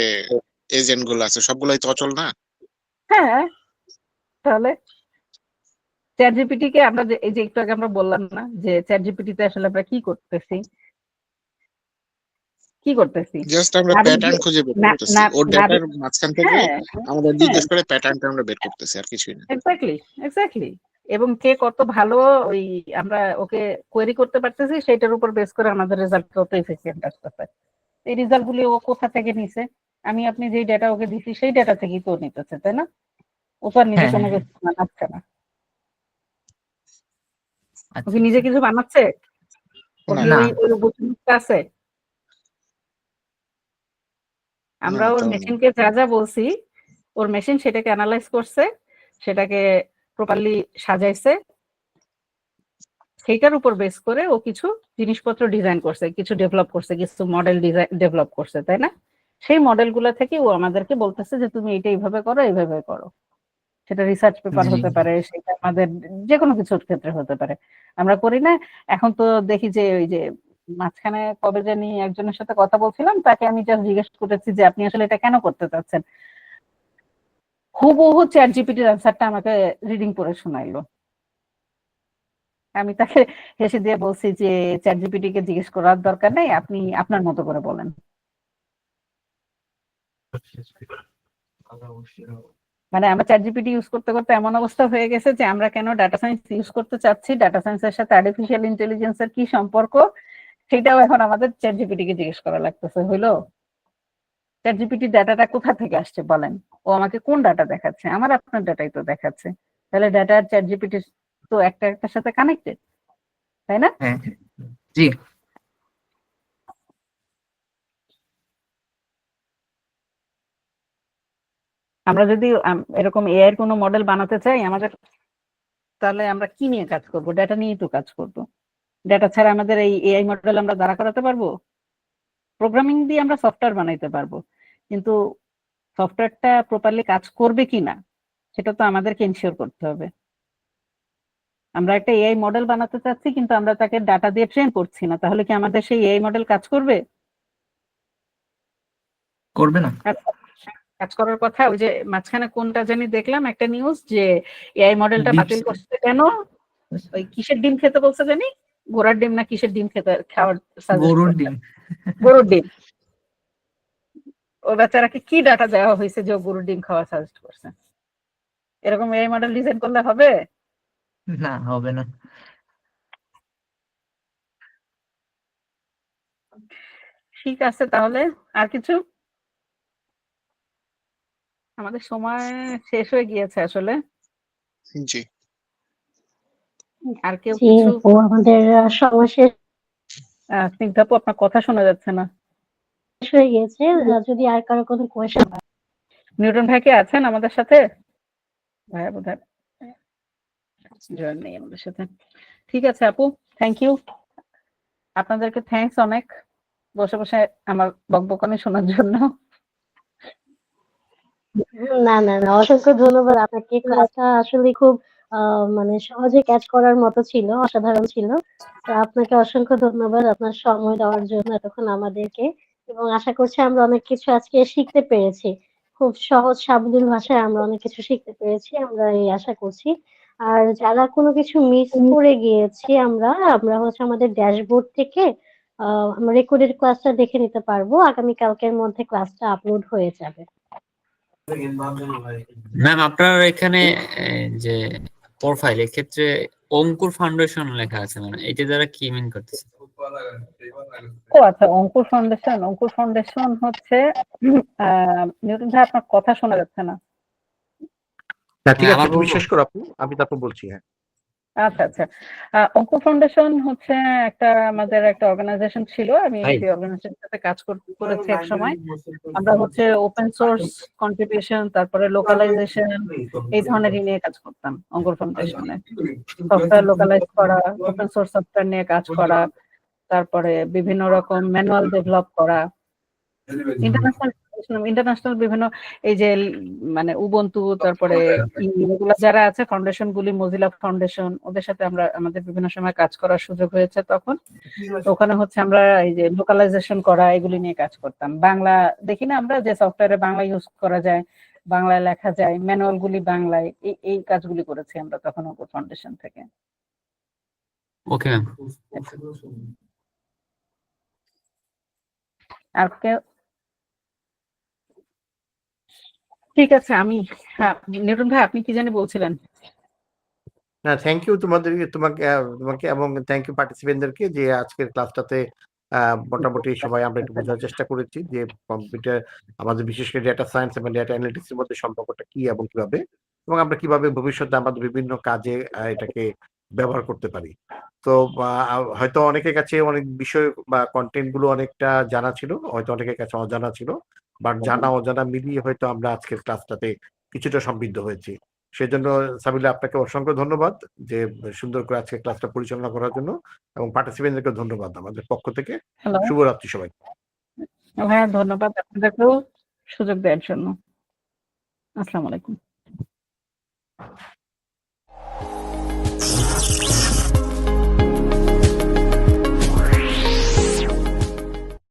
এজেন্ট গুলো আছে সবগুলাই তো অচল না? হ্যাঁ, তাহলে চ্যাটজিপিটি কে আমরা যে এই যে একটু আগে আমরা বললাম না যে চ্যাটজিপিটি তে আসলে আমরা কি করতেছি? জাস্ট আমরা ভাবেন যে প্যাটার্ন খুঁজে বের না করতেছি, না ওর না ডেটার মাঝখান থেকে হ্যাঁ আমাদের হ্যাঁ জিজ্ঞেস করে প্যাটার্নটা আমরা বের করতেছি, আর কিছুই না। এক্স্যাক্টলি। এবং কে কত ভালো ওই আমরা ওকে কোয়েরি করতে পারতেছি সেটার উপর বেস করে আমাদের রেজাল্ট কত এফিসিয়েন্ট আসতেছে। এই রেজাল্ট গুলি ও কোথা থেকে নিছে? আমি আপনি যেই ডেটা ওকে দিছি সেই ডেটা থেকেই তো নিতেছে, তাই না? ও তো আর নিজে হ্যাঁ কোনো হ্যাঁ, কিছু বানাচ্ছে না। ও আচ্ছা কি নিজে আচ্ছা। কিছু বানাচ্ছে? ওর না কি না ওই বুদ্ধিমত্তা আছে? না, আমরা ওর তাও না। মেশিনকে যা যা বলছি, ওর মেশিন সেটাকে অ্যানালাইজ করছে, সেটাকে প্রপারলি সাজাইছে, সেইটার উপর বেস করে ও কিছু জিনিসপত্র ডিজাইন করছে, কিছু ডেভেলপ করছে, কিছু মডেল ডিজাইন ডেভেলপ করছে, তাই না? সেই মডেলগুলো থেকে ও আমাদেরকে বলতেছে যে তুমি এটা এইভাবে করো, এইভাবে করো। সেটা রিসার্চ পেপার জি হতে পারে, সেটা আমাদের যে কোনো কিছুর ক্ষেত্রে হতে পারে। আমরা করি না? এখন তো দেখি যে ওই যে মাঝখানে কবে জানি একজনের সাথে কথা বলছিলাম, তাকে আমি জাস্ট জিজ্ঞেস করেছি যে আপনি আসলে এটা কেন করতে চাচ্ছেন, হুবহু চ্যাট জিপিটির আনসারটা আমাকে রিডিং করে শোনাইলো। আমি তাকে হেসে দিয়ে বলছি যে চ্যাট জিপিটি কে জিজ্ঞেস করার দরকার নেই, আপনি আপনার মতো করে বলেন। মানে আমরা চ্যাট জিপিটি ইউজ করতে করতে এমন অবস্থা হয়ে গেছে যে আমরা কেন ডাটা সায়েন্স ইউজ করতে চাচ্ছি, ডাটা সায়েন্সের সাথে আর্টিফিশিয়াল ইন্টেলিজেন্সের কি সম্পর্ক, সেটাও এখন আমাদের চ্যাট জিপিটি কে জিজ্ঞেস করা লাগতেছে। হইলো? চ্যাট জিপিটি ডাটাটা কোথা থেকে আসছে বলেন? ও আমাকে কোন ডাটা দেখাচ্ছে? আমার আপনার ডাটাই তো দেখাচ্ছে। তাহলে ডাটা আর চ্যাট জিপিটি তো একটা একটার সাথে কানেক্টেড, তাই না? হ্যাঁ জি। আমরা যদি এরকম এআই এর কোনো মডেল বানাতে চাই আমাদের, তাহলে আমরা কি নিয়ে কাজ করব? ডাটা নিয়েই তো কাজ করব। ডাটা ছাড়া আমাদের এই এআই মডেল আমরা দাঁড়া করাতে পারবো? প্রোগ্রামিং দিয়ে আমরা সফটওয়্যার বানাইতে পারবো, কিন্তু সফটওয়্যারটা প্রপারলি কাজ করবে কিনা সেটা তো আমাদেরকে এনশিওর করতে হবে। আমরা একটা এআই মডেল বানাতে চাচ্ছি, কিন্তু আমরা তাকে ডাটা দিয়ে ট্রেন করছি না, তাহলে কি আমাদের সেই এআই মডেল কাজ করবে? করবে না। কাজ করার কথা। ওই যে মাঝখানে কোনটা জানি দেখলাম একটা নিউজ যে এআই মডেলটা বাতিল করছে কেন? ওই কিসের ডিম খেতে বলছে জানি, ঘোড়ার ডিম না কিসের ডিম খাওয়ার সাজেস্ট গরুর করছে। ডিম। গরুর ডিম। ও বেচারাকে কি ডাটা দেওয়া হয়েছে যে ও গরুর ডিম খাওয়া সাজেস্ট করছে? এরকম এআই মডেল ডিজাইন করলে হবে? না, হবে না। ঠিক আছে, তাহলে আর কিছু? আমাদের সময় শেষ হয়ে গিয়েছে আসলে। জি আর কেউ জি কিছু? আপু, আমাদের সময় শেষ স্নিগ্ধা আপু, আপনার কথা শোনা যাচ্ছে না। হয়ে গিয়েছে। যদি আর কারো কোনো কোয়েশ্চেন নিউটন ভাই কি আছেন আমাদের সাথে? ভাইয়া বোধহয় জয়েন নেই আমাদের সাথে। ঠিক আছে আপু, থ্যাংক ইউ। আপনাদেরকে থ্যাঙ্কস অনেক, বসে বসে আমার বকবকানি শোনার জন্য। না না না, অসংখ্য ধন্যবাদ আপনাকে। ক্লাসটা আসলে খুব মানে সহজে ক্যাচ করার মতো ছিল, অসাধারণ ছিল। তো আপনাকে অসংখ্য ধন্যবাদ আপনার সময় দেওয়ার জন্য এতক্ষণ আমাদেরকে, এবং আশা করছি আমরা অনেক কিছু আজকে শিখতে পেরেছি। খুব সহজ সাবলীল ভাষায় আমরা অনেক কিছু শিখতে পেরেছি, আমরা এই আশা করছি। আর যারা কোনো কিছু মিস করে গিয়েছি আমরা আমরা হচ্ছে আমাদের ড্যাশবোর্ড থেকে আমরা রেকর্ডেড ক্লাসটা দেখে নিতে পারবো। আগামীকালকের মধ্যে ক্লাসটা আপলোড হয়ে যাবে। ম্যাম আপনার এখানে যে প্রোফাইল এক্ষেত্রে অঙ্কুর ফাউন্ডেশন লেখা আছে, মানে এটা দ্বারা কি মিন করতেছে? ও আচ্ছা, অঙ্কুর ফাউন্ডেশন। অঙ্কুর ফাউন্ডেশন হচ্ছে নিউটন ভাই, আপনার কথা শোনা যাচ্ছে না। ঠিক আছে, আমার তুমি শেষ করো আপু, আমি তারপর বলছি। হ্যাঁ, আচ্ছা আচ্ছা। অঙ্কুর ফাউন্ডেশন হচ্ছে আমাদের একটা অর্গানাইজেশন ছিল, আমি সেই অর্গানাইজেশনের সাথে কাজ করেছি এক সময়। আমরা হচ্ছে ওপেন সোর্স কন্ট্রিবিউশন, তারপরে লোকালাইজেশন, এই ধরনের নিয়ে কাজ করতাম অঙ্কুর ফাউন্ডেশনে। সফটওয়্যার লোকালাইজ করা, ওপেন সোর্স সফটওয়্যার নিয়ে কাজ করা, তারপরে বিভিন্ন রকম ম্যানুয়াল ডেভেলপ করা, ইন্টারন্যাশনাল বিভিন্ন এই যে মানে উবুন্টু, তারপরে এগুলো যারা আছে ফাউন্ডেশন গুলি, মজিলা ফাউন্ডেশন, ওদের সাথে আমরা আমাদের বিভিন্ন সময় কাজ করার সুযোগ হয়েছে তখন। ওখানে হচ্ছে আমরা এই যে লোকালাইজেশন করা, এগুলি নিয়ে কাজ করতাম। বাংলা দেখি না আমরা যে সফটওয়্যারে বাংলা ইউজ করা যায়, বাংলায় লেখা যায়, ম্যানুয়াল গুলি বাংলায়, এই কাজগুলি করেছি আমরা তখন অঙ্কুর ফাউন্ডেশন থেকে। Okay ma'am. আর কেউ? ঠিক আছে, আমি নিউটন ভাই, আপনি কি জানি বলছিলেন? না, থ্যাংক ইউ তোমাকে এবং থ্যাংক ইউ পার্টিসিপেন্টদেরকে যে আজকের ক্লাসটাতে মোটামুটি সবাই আমরা একটু বোঝার চেষ্টা করেছি যে কম্পিউটার, আমাদের বিশেষ করে ডেটা সায়েন্স এবং ডেটা অ্যানালিটিক্স এর মধ্যে সম্পর্কটা কি এবং কিভাবে, এবং আমরা কিভাবে ভবিষ্যতে আমাদের বিভিন্ন কাজে এটাকে ব্যবহার করতে পারি। তো হয়তো অনেকের কাছে অনেক বিষয় বা কন্টেন্ট গুলো অনেকটা জানা ছিল, হয়তো অনেকের কাছে অজানা ছিল, বাট জানা অজানা মিলিয়ে হয়তো আমরা আজকের ক্লাসটাতে কিছুটা সমৃদ্ধ হয়েছি। সেজন্য সাবিলা, আপনাকে অসংখ্য ধন্যবাদ যে সুন্দর করে আজকে ক্লাসটা পরিচালনা করার জন্য, এবং পার্টিসিপেন্টদেরকে ধন্যবাদ আমাদের পক্ষ থেকে। শুভরাত্রি সবাই। ভাইয়া ধন্যবাদ আপনাদেরকেও সুযোগ দেওয়ার জন্য। আসসালামু আলাইকুম।